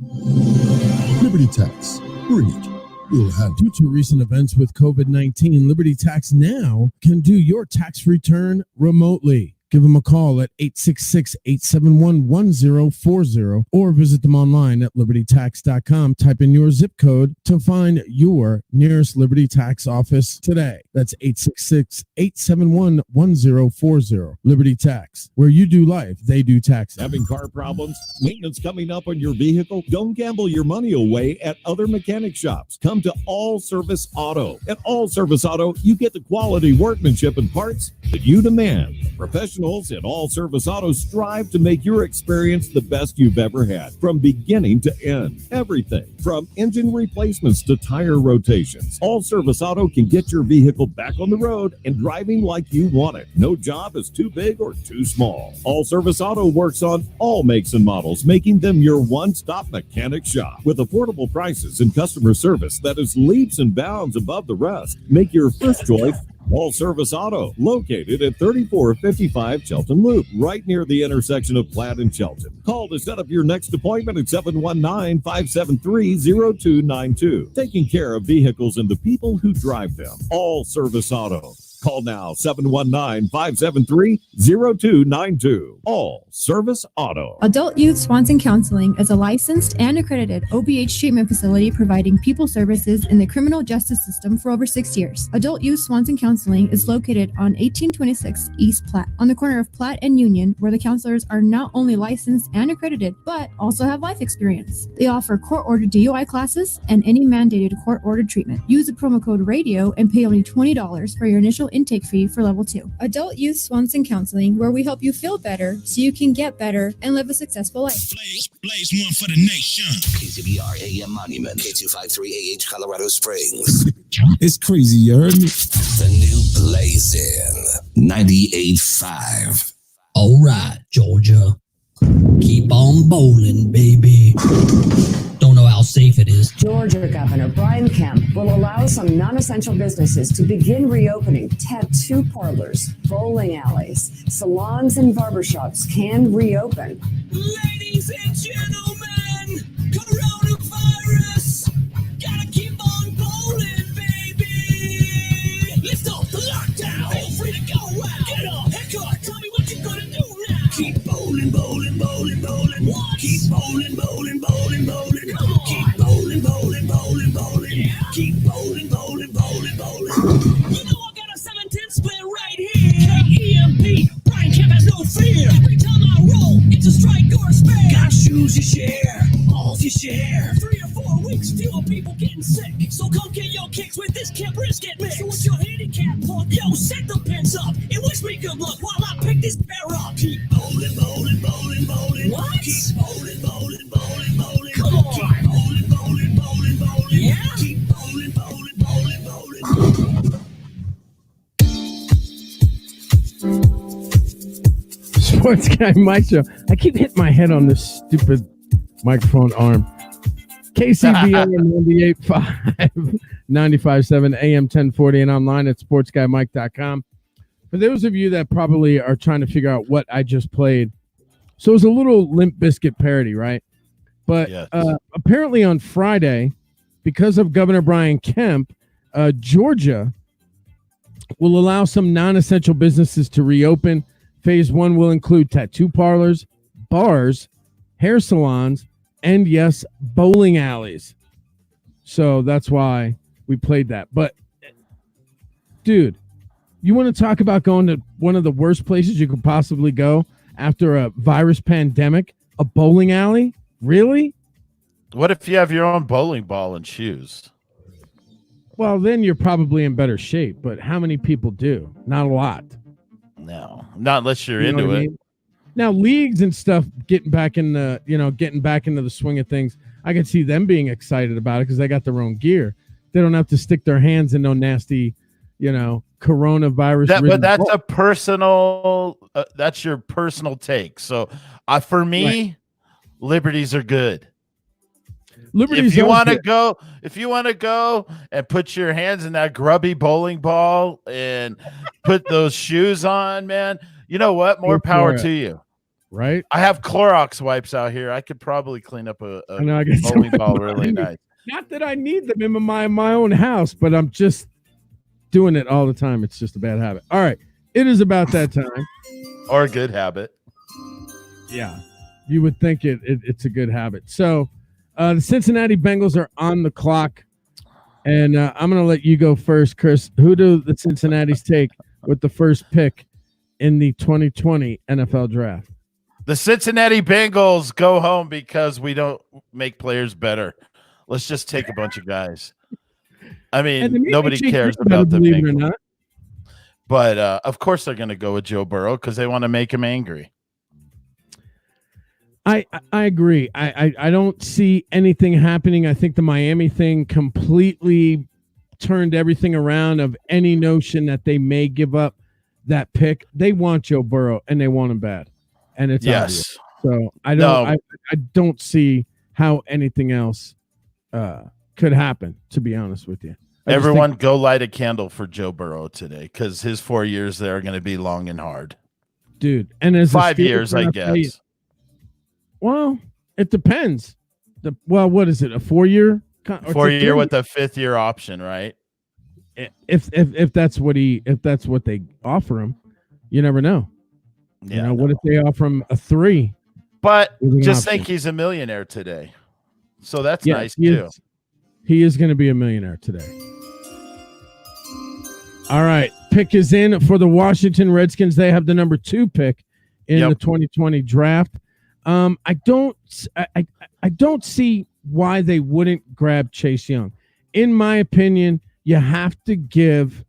Liberty Tax. Bring it. We'll have. Due to recent events with COVID-19, Liberty Tax now can do your tax return remotely. Give them a call at 866-871-1040 or visit them online at libertytax.com. Type in your zip code to find your nearest Liberty Tax office today. That's 866-871-1040. Liberty Tax, where you do life, they do taxes. Having car problems? Maintenance coming up on your vehicle? Don't gamble your money away at other mechanic shops. Come to All Service Auto. At All Service Auto, you get the quality workmanship and parts that you demand. Professionals at All Service Auto strive to make your experience the best you've ever had, from beginning to end. Everything from engine replacements to tire rotations. All Service Auto can get your vehicle back on the road and driving like you want it. No job is too big or too small. All Service Auto works on all makes and models, making them your one-stop mechanic shop. With affordable prices and customer service that is leaps and bounds above the rest, make your first choice All Service Auto, located at 3455 Chelton Loop, right near the intersection of Platt and Chelton. Call to set up your next appointment at 719-573-0292. Taking care of vehicles and the people who drive them. All Service Auto. Call now, 719-573-0292. All Service Auto. Adult Youth Swanson Counseling is a licensed and accredited OBH treatment facility providing people services in the criminal justice system for over 6 years. Adult Youth Swanson Counseling is located on 1826 East Platte, on the corner of Platte and Union, where the counselors are not only licensed and accredited, but also have life experience. They offer court-ordered DUI classes and any mandated court-ordered treatment. Use the promo code RADIO and pay only $20 for your initial intake fee for level 2. Adult Youth Swanson Counseling, where we help you feel better so you can get better and live a successful life. Blaze one for the nation. KCBR AM Monument, K253AH Colorado Springs. It's crazy, you heard me? The new Blazing 98.5. All right, Georgia. Keep on bowling, baby. Don't know how safe it is. Georgia Governor Brian Kemp will allow some non-essential businesses to begin reopening. Tattoo parlors, bowling alleys, salons, and barbershops can reopen. Ladies and gentlemen, coronavirus. Gotta keep on bowling, baby. Lift off the lockdown. Feel free to go out. Get up, haircut. Tell me what you're gonna do now. Keep bowling, bowling, bowling, bowling. What? Keep bowling, bowling, bowling, bowling. Keep bowling, bowling, bowling, bowling. Yeah. Keep bowling, bowling, bowling, bowling. You know I got a 7-10 split right here. KEMP, Brian Kemp has no fear. Every time I roll, it's a strike or a spare. Got shoes you share, balls you share. 3 or 4 weeks, fewer people getting sick. So come get your kicks with this Kemp brisket mix. So what's your handicap, punk? Yo, set the pins up and wish me good luck while I pick this bear up. Keep bowling, bowling, bowling, bowling. What? Keep bowling, bowling, bowling, bowling. Come on. Keep bowling, bowling, bowling, bowling. Yeah. Keep bowling, bowling, bowling, bowling. Sports Guy Mike Show. I keep hitting my head on this stupid microphone arm. KCBA 98.5, 95.7 AM 1040 and online at sportsguymike.com. For those of you that probably are trying to figure out what I just played, so it was a little Limp Bizkit parody, right? But yes. Apparently on Friday, because of Governor Brian Kemp, Georgia will allow some non-essential businesses to reopen. Phase 1 will include tattoo parlors, bars, hair salons, and yes, bowling alleys. So that's why we played that. But, dude, you want to talk about going to one of the worst places you could possibly go after a virus pandemic? A bowling alley? Really? What if you have your own bowling ball and shoes? Well, then you're probably in better shape. But how many people do? Not a lot. No, not unless you're You know into what I it. mean? Now, leagues and stuff getting back into the swing of things. I can see them being excited about it because they got their own gear. They don't have to stick their hands in no nasty, coronavirus. But that's a personal. That's your personal take. So, for me, Right. liberties are good. Liberties if you are want to good. go and put your hands in that grubby bowling ball and put those shoes on, man, you know what? More power to you. Right? I have Clorox wipes out here. I could probably clean up a I guess bowling ball really nice. Not that I need them in my own house, but I'm just doing it all the time. It's just a bad habit. All right. It is about that time. Or a good habit. Yeah. You would think it's a good habit. So the Cincinnati Bengals are on the clock. And I'm going to let you go first, Chris. Who do the Cincinnati's take with the first pick in the 2020 NFL Draft? The Cincinnati Bengals go home because we don't make players better. Let's just take a bunch of guys. I mean, nobody cares about the Bengals. But, of course, they're going to go with Joe Burrow because they want to make him angry. I agree. I don't see anything happening. I think the Miami thing completely turned everything around of any notion that they may give up that pick. They want Joe Burrow, and they want him bad. And it's obvious. So I don't see how anything else could happen, to be honest with you. Everyone go light a candle for Joe Burrow today because his 4 years there are going to be long and hard. Dude, and as 5 years, I guess. Well, it depends. What is it? A 4 year? 4 year with a 5th year option, right? If that's what they offer him, you never know. Yeah, what if they offer him a 3? But just think he's a millionaire today. So that's nice too. He is going to be a millionaire today. All right. Pick is in for the Washington Redskins. They have the number 2 pick in the 2020 draft. I don't see why they wouldn't grab Chase Young. In my opinion, you have to give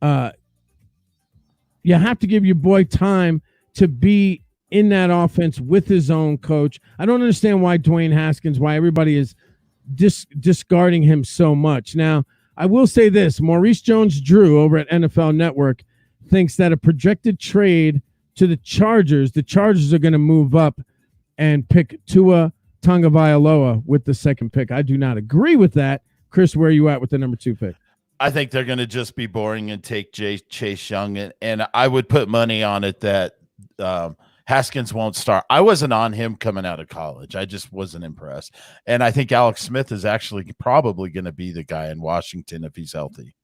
your boy time to be in that offense with his own coach. I don't understand why Dwayne Haskins, why everybody is discarding him so much. Now, I will say this, Maurice Jones-Drew over at NFL Network thinks that a projected trade to the Chargers are going to move up and pick Tua Tagovailoa with the second pick. I do not agree with that. Chris, where are you at with the number 2 pick? I think they're going to just be boring and take Chase Young, and I would put money on it that Haskins won't start. I wasn't on him coming out of college. I just wasn't impressed. And I think Alex Smith is actually probably going to be the guy in Washington if he's healthy.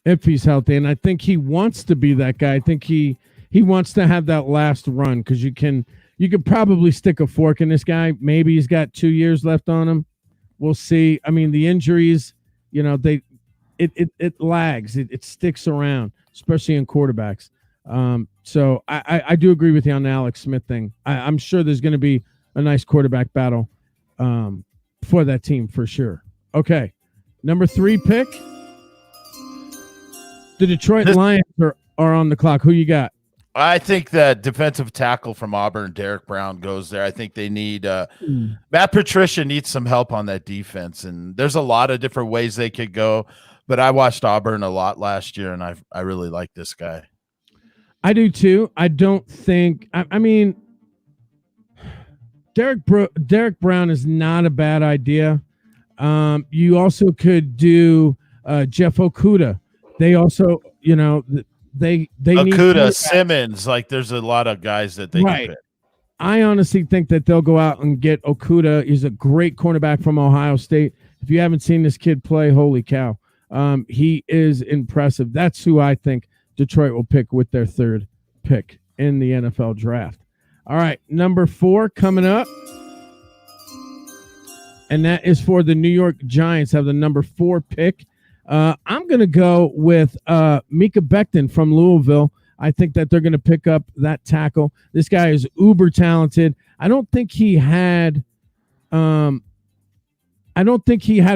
If he's healthy, and I think he wants to be that guy. I think he wants to have that last run because you could probably stick a fork in this guy. Maybe he's got 2 years left on him. We'll see. I mean, the injuries, it lags. It sticks around, especially in quarterbacks. So I do agree with you on the Alex Smith thing. I'm sure there's going to be a nice quarterback battle for that team for sure. Okay, number 3 pick. The Detroit Lions are on the clock. Who you got? I think that defensive tackle from Auburn, Derek Brown, goes there. I think they need Matt Patricia needs some help on that defense, and there's a lot of different ways they could go. But I watched Auburn a lot last year, and I really like this guy. I do too. I don't think. I mean, Derek Brown is not a bad idea. You also could do Jeff Okudah. They also, they Okudah, Simmons. Like, there's a lot of guys that they can pick. I honestly think that they'll go out and get Okudah. He's a great cornerback from Ohio State. If you haven't seen this kid play, holy cow. He is impressive. That's who I think Detroit will pick with their 3rd pick in the NFL draft. All right, number 4 coming up. and that is for the New York Giants. Have the number 4 pick. I'm going to go with Mika Becton from Louisville. I think that they're going to pick up that tackle. This guy is uber talented. I don't think he had a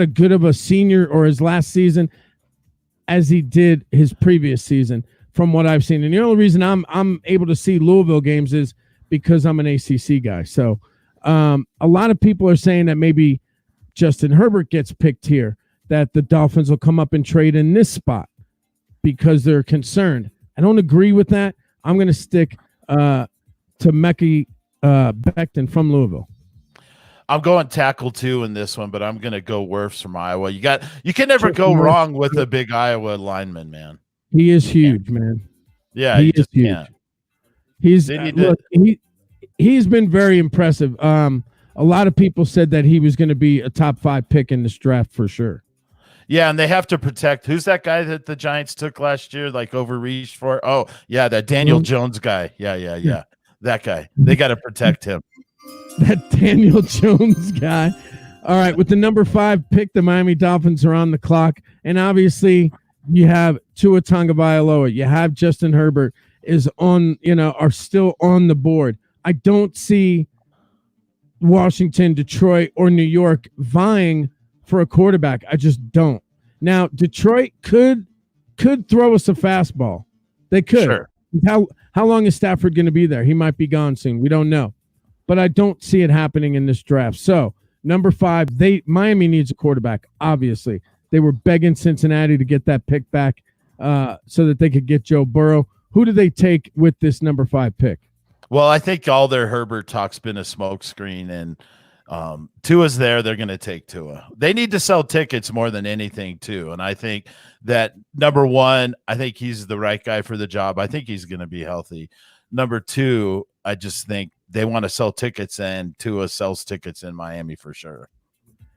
good of a senior or his last season as he did his previous season from what I've seen. And the only reason I'm able to see Louisville games is because I'm an ACC guy. So a lot of people are saying that maybe Justin Herbert gets picked here, that the Dolphins will come up and trade in this spot because they're concerned. I don't agree with that. I'm going to stick to Mekhi Becton from Louisville. I'm going tackle 2 in this one, but I'm going to go Wirfs from Iowa. You can never go wrong with a big Iowa lineman, man. He is huge, man. Yeah, he is huge. Can't. He's been very impressive. A lot of people said that he was going to be a top 5 pick in this draft for sure. Yeah, and they have to protect. Who's that guy that the Giants took last year, like overreached for? Oh, yeah, that Daniel Jones guy. Yeah. That guy. They got to protect him. That Daniel Jones guy. All right, with the number 5 pick, the Miami Dolphins are on the clock. And obviously, you have Tua Tagovailoa. You have Justin Herbert are still on the board. I don't see Washington, Detroit, or New York vying for a quarterback. I just don't. Now, Detroit could throw us a fastball. They could. Sure. How long is Stafford going to be there? He might be gone soon. We don't know. But I don't see it happening in this draft. So, number 5, Miami needs a quarterback, obviously. They were begging Cincinnati to get that pick back so that they could get Joe Burrow. Who do they take with this number 5 pick? Well, I think all their Herbert talk's been a smokescreen, and Tua's there. They're going to take Tua. They need to sell tickets more than anything, too. And I think that number 1, I think he's the right guy for the job. I think he's going to be healthy. Number 2, I just think they want to sell tickets, and Tua sells tickets in Miami for sure.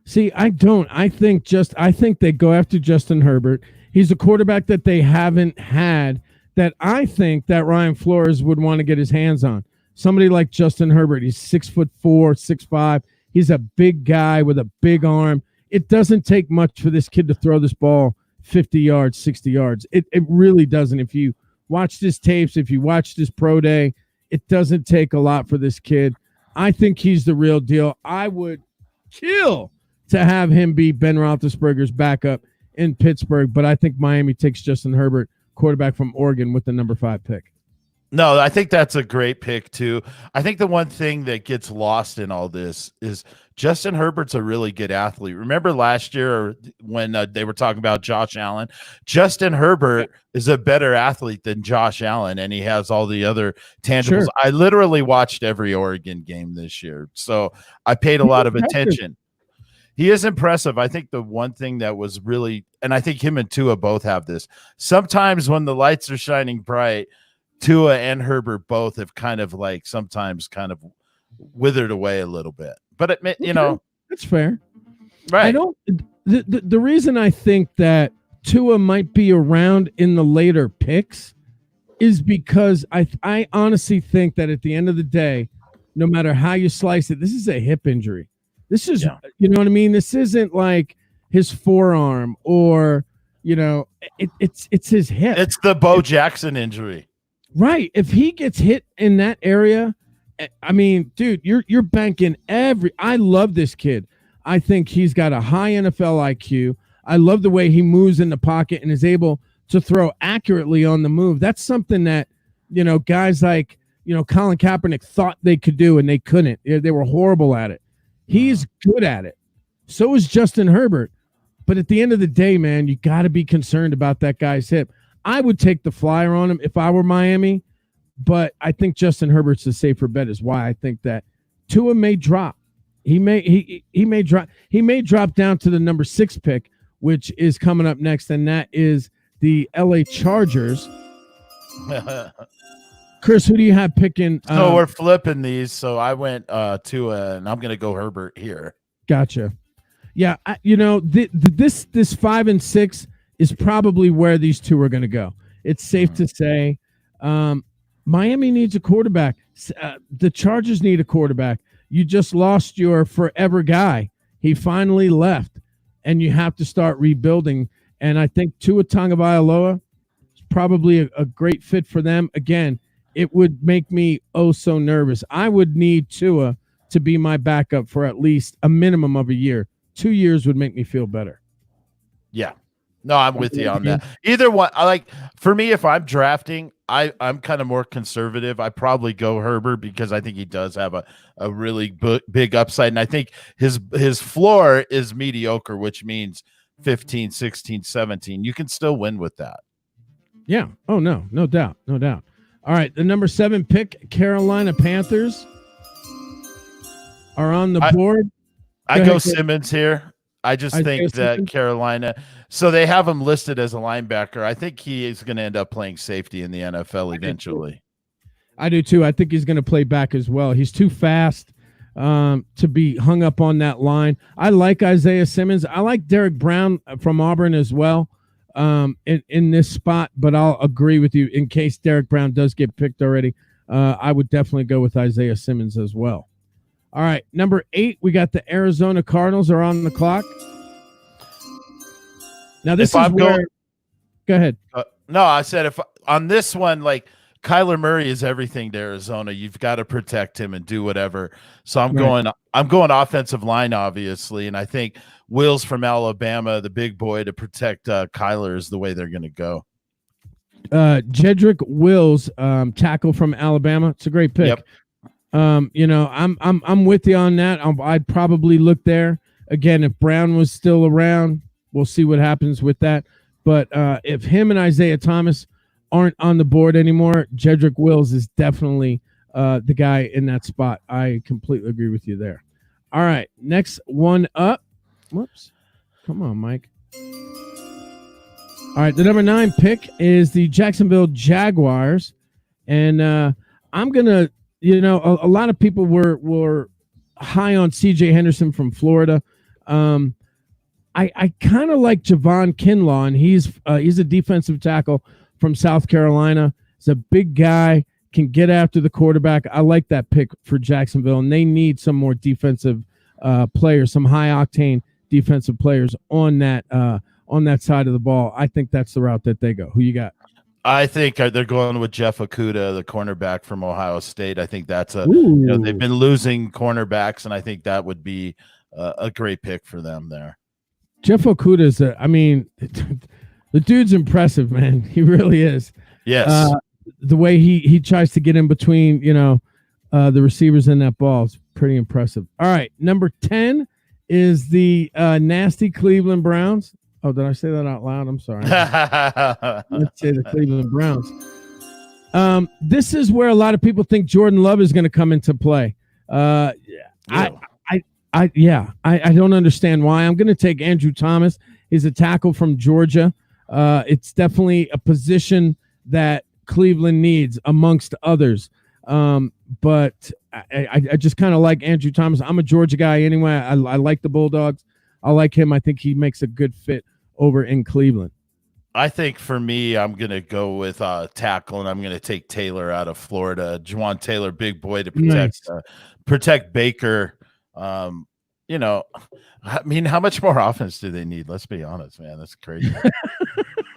See, I don't. I think they go after Justin Herbert. He's a quarterback that they haven't had that I think that Ryan Flores would want to get his hands on. Somebody like Justin Herbert. He's 6'4", 6'5". He's a big guy with a big arm. It doesn't take much for this kid to throw this ball 50 yards, 60 yards. It really doesn't. If you watch his tapes, if you watch his pro day, it doesn't take a lot for this kid. I think he's the real deal. I would kill to have him be Ben Roethlisberger's backup in Pittsburgh, but I think Miami takes Justin Herbert, quarterback from Oregon, with the number 5 pick. No, I think that's a great pick, too. I think the one thing that gets lost in all this is Justin Herbert's a really good athlete. Remember last year when they were talking about Josh Allen? Justin Herbert is a better athlete than Josh Allen, and he has all the other tangibles. Sure. I literally watched every Oregon game this year, so I paid a lot of attention. He is impressive. I think the one thing that was really, and I think him and Tua both have this, sometimes when the lights are shining bright, Tua and Herbert both have sometimes withered away a little bit. But that's fair. Right. I don't. The reason I think that Tua might be around in the later picks is because I honestly think that at the end of the day, no matter how you slice it, this is a hip injury. This is, you know what I mean? This isn't like his forearm or, it's his hip. It's the Bo Jackson injury. Right. If he gets hit in that area, I mean, dude, you're banking I love this kid. I think he's got a high NFL IQ. I love the way he moves in the pocket and is able to throw accurately on the move. That's something that, guys like, Colin Kaepernick thought they could do and they couldn't. They were horrible at it. He's good at it. So is Justin Herbert. But at the end of the day, man, you got to be concerned about that guy's hip. I would take the flyer on him if I were Miami, but I think Justin Herbert's the safer bet is why I think that Tua may drop. He may drop down to the number 6 pick, which is coming up next, and that is the LA Chargers. Chris, who do you have picking? So we're flipping these. So I went Tua, and I'm going to go Herbert here. Gotcha. Yeah, this 5 and 6 is probably where these two are going to go. It's safe to say Miami needs a quarterback. The Chargers need a quarterback. You just lost your forever guy. He finally left, and you have to start rebuilding. And I think Tua Tagovailoa is probably a great fit for them. Again, it would make me so nervous. I would need Tua to be my backup for at least a minimum of a year. 2 years would make me feel better. Yeah. No, I'm with you on that. Either one. For me, if I'm drafting, I'm kind of more conservative. I probably go Herbert because I think he does have a really big upside. And I think his floor is mediocre, which means 15, 16, 17. You can still win with that. Yeah. Oh, no doubt. No doubt. All right. The number 7 pick, Carolina Panthers, are on the board. I go Simmons here. I just think that Carolina, so they have him listed as a linebacker. I think he is going to end up playing safety in the NFL eventually. I do too. I think he's going to play back as well. He's too fast to be hung up on that line. I like Isaiah Simmons. I like Derek Brown from Auburn as well in this spot, but I'll agree with you in case Derek Brown does get picked already. I would definitely go with Isaiah Simmons as well. All right, number 8, we got the Arizona Cardinals are on the clock. Now this is where. Go ahead. No, I said if on this one, like Kyler Murray is everything to Arizona. You've got to protect him and do whatever. So I'm going offensive line, obviously, and I think Wills from Alabama, the big boy, to protect Kyler is the way they're going to go. Jedrick Wills, tackle from Alabama. It's a great pick. Yep. I'm with you on that. I'd probably look there again if Brown was still around. We'll see what happens with that. But if him and Isaiah Thomas aren't on the board anymore, Jedrick Wills is definitely the guy in that spot. I completely agree with you there. All right, next one up. Whoops. Come on, Mike. All right, the number 9 pick is the Jacksonville Jaguars. And I'm going to, a lot of people were high on C.J. Henderson from Florida. I kind of like Javon Kinlaw, and he's a defensive tackle from South Carolina. He's a big guy, can get after the quarterback. I like that pick for Jacksonville, and they need some more defensive players, some high-octane defensive players on that side of the ball. I think that's the route that they go. Who you got? I think they're going with Jeff Okudah, the cornerback from Ohio State. I think that's they've been losing cornerbacks, and I think that would be a great pick for them there. Jeff Okudah is the dude's impressive, man. He really is. Yes. The way he tries to get in between, the receivers in that ball is pretty impressive. All right. Number 10 is the nasty Cleveland Browns. Oh, did I say that out loud? I'm sorry. Let's say the Cleveland Browns. This is where a lot of people think Jordan Love is going to come into play. I don't understand why. I'm going to take Andrew Thomas. He's a tackle from Georgia. It's definitely a position that Cleveland needs amongst others. But I just kind of like Andrew Thomas. I'm a Georgia guy anyway. I like the Bulldogs. I like him. I think he makes a good fit over in Cleveland. I think for me, I'm going to go with tackle, and I'm going to take Taylor out of Florida. Juwan Taylor, big boy to protect Baker. I mean, how much more offense do they need? Let's be honest, man. That's crazy.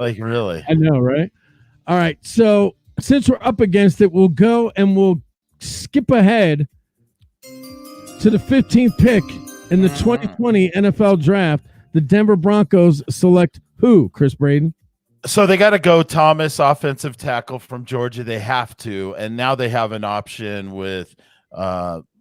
Like, really. I know, right? All right. So since we're up against it, we'll go and we'll skip ahead to the 15th pick in the 2020 NFL Draft. The Denver Broncos select who, Chris Braden? So they got to go Thomas, offensive tackle from Georgia. They have to. And now they have an option with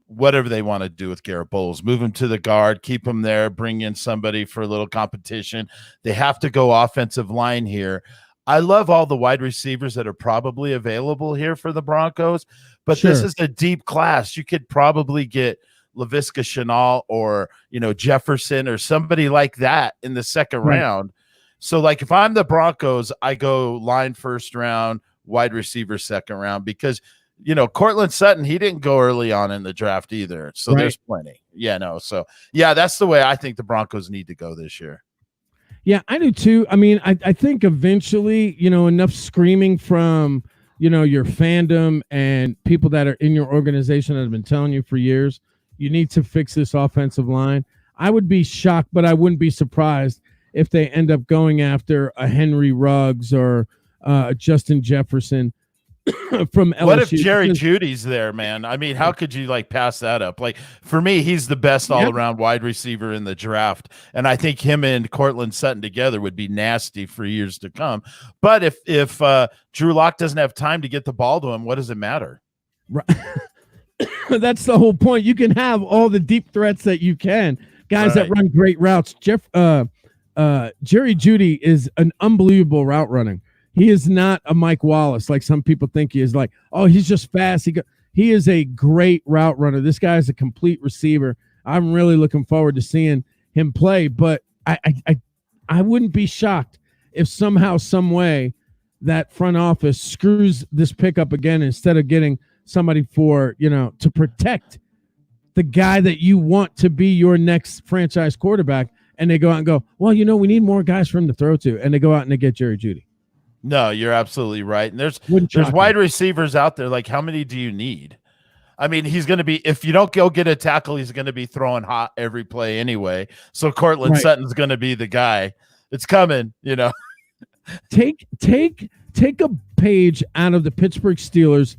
whatever they want to do with Garrett Bowles. Move him to the guard, keep him there, bring in somebody for a little competition. They have to go offensive line here. I love all the wide receivers that are probably available here for the Broncos, but this is a deep class. You could probably get Laviska Shenault or, Jefferson or somebody like that in the second round. So, like, if I'm the Broncos, I go line first round, wide receiver second round, because, Cortland Sutton, he didn't go early on in the draft either. So there's plenty. So, that's the way I think the Broncos need to go this year. Yeah, I do too. I mean, I think eventually, enough screaming from, your fandom and people that are in your organization that have been telling you for years, you need to fix this offensive line. I would be shocked, but I wouldn't be surprised if they end up going after a Henry Ruggs or Justin Jefferson from LSU. What if Jerry Jeudy's there, man? I mean, how could you pass that up? For me, he's the best all-around wide receiver in the draft, and I think him and Cortland Sutton together would be nasty for years to come. But if Drew Lock doesn't have time to get the ball to him, what does it matter? Right. That's the whole point. You can have all the deep threats that you can, guys that run great routes. Jerry Jeudy is an unbelievable route running. He is not a Mike Wallace like some people think he is. Like, oh, he's just fast. He is a great route runner. This guy is a complete receiver. I'm really looking forward to seeing him play. But I wouldn't be shocked if somehow, some way, that front office screws this pickup again instead of getting somebody to protect the guy that you want to be your next franchise quarterback. And they go out and go, well, we need more guys for him to throw to. And they go out and they get Jerry Jeudy. No, you're absolutely right. And there's wide receivers out there. How many do you need? I mean, he's going to be, if you don't go get a tackle, he's going to be throwing hot every play anyway. So Cortland Sutton's going to be the guy. It's coming, Take a page out of the Pittsburgh Steelers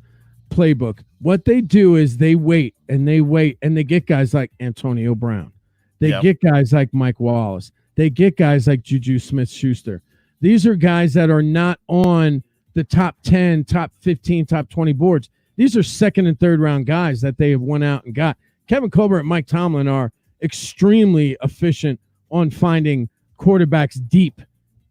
playbook. What they do is they wait and they get guys like Antonio Brown. They get guys like Mike Wallace. They get guys like Juju Smith-Schuster. These are guys that are not on the top 10, top 15, top 20 boards. These are second and third round guys that they have went out and got. Kevin Colbert and Mike Tomlin are extremely efficient on finding quarterbacks deep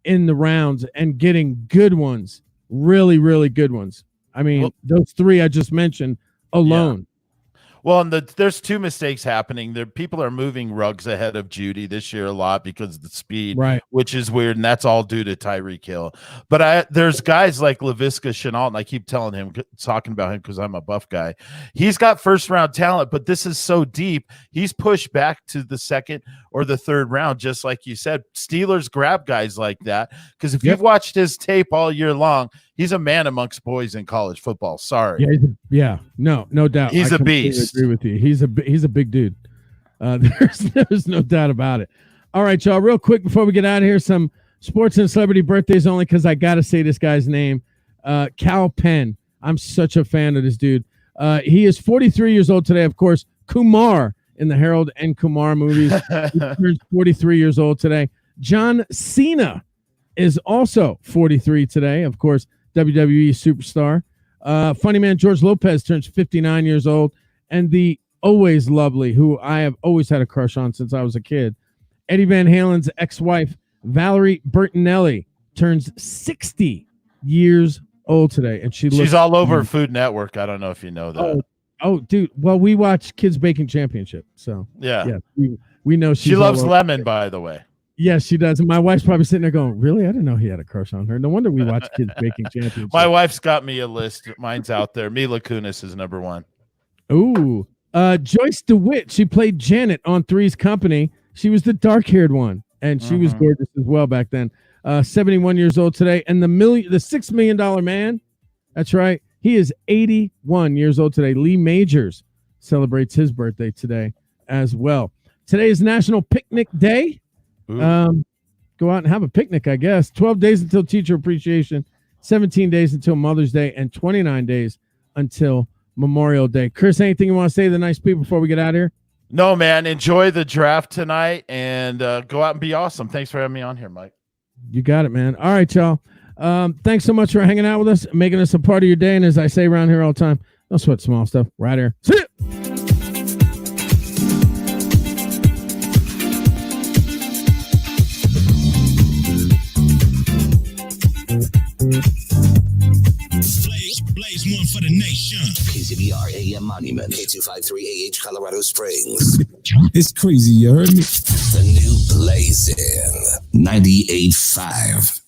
in the rounds and getting good ones, really, really good ones. I mean, those three I just mentioned alone. Yeah. Well, and there's two mistakes happening. People are moving Ruggs ahead of Jeudy this year a lot because of the speed, which is weird, and that's all due to Tyreek Hill. But there's guys like Laviska Shenault, and I keep talking about him because I'm a Buff guy. He's got first-round talent, but this is so deep. He's pushed back to the second or the third round, just like you said. Steelers grab guys like that because if you've watched his tape all year long, he's a man amongst boys in college football. Sorry. No doubt. He's a beast. Agree with you. He's a big dude. There's no doubt about it. All right, y'all. Real quick before we get out of here, some sports and celebrity birthdays only because I got to say this guy's name. Cal Penn. I'm such a fan of this dude. He is 43 years old today. Of course, Kumar in the Harold and Kumar movies. He turns 43 years old today. John Cena is also 43 today. Of course, WWE superstar. Funny man George Lopez turns 59 years old. And the always lovely, who I have always had a crush on since I was a kid, Eddie Van Halen's ex-wife, Valerie Bertinelli, turns 60 years old today. And she's all over Food Network. I don't know if you know that. Oh, dude. Well, we watch Kids Baking Championship. So, yeah we know she loves lemon, by the way. Yes, she does. And my wife's probably sitting there going, really? I didn't know he had a crush on her. No wonder we watch Kids Baking Championship. My wife's got me a list. Mine's out there. Mila Kunis is number one. Ooh. Joyce DeWitt. She played Janet on Three's Company. She was the dark-haired one, and she was gorgeous as well back then. 71 years old today. And the $6 million man, that's right, he is 81 years old today. Lee Majors celebrates his birthday today as well. Today is National Picnic Day. Go out and have a picnic, I guess. 12 days until Teacher Appreciation, 17 days until Mother's Day, and 29 days until Memorial Day. Chris, anything you want to say to the nice people before we get out of here? No, man. Enjoy the draft tonight and go out and be awesome. Thanks for having me on here, Mike. You got it, man. All right, y'all. Thanks so much for hanging out with us, making us a part of your day. And as I say around here all the time, don't sweat small stuff. Right here. See ya. Blaze one for the nation. KZBR AM Monument, 8253 AH, Colorado Springs. It's crazy, you heard me? The new Blazing 98.5.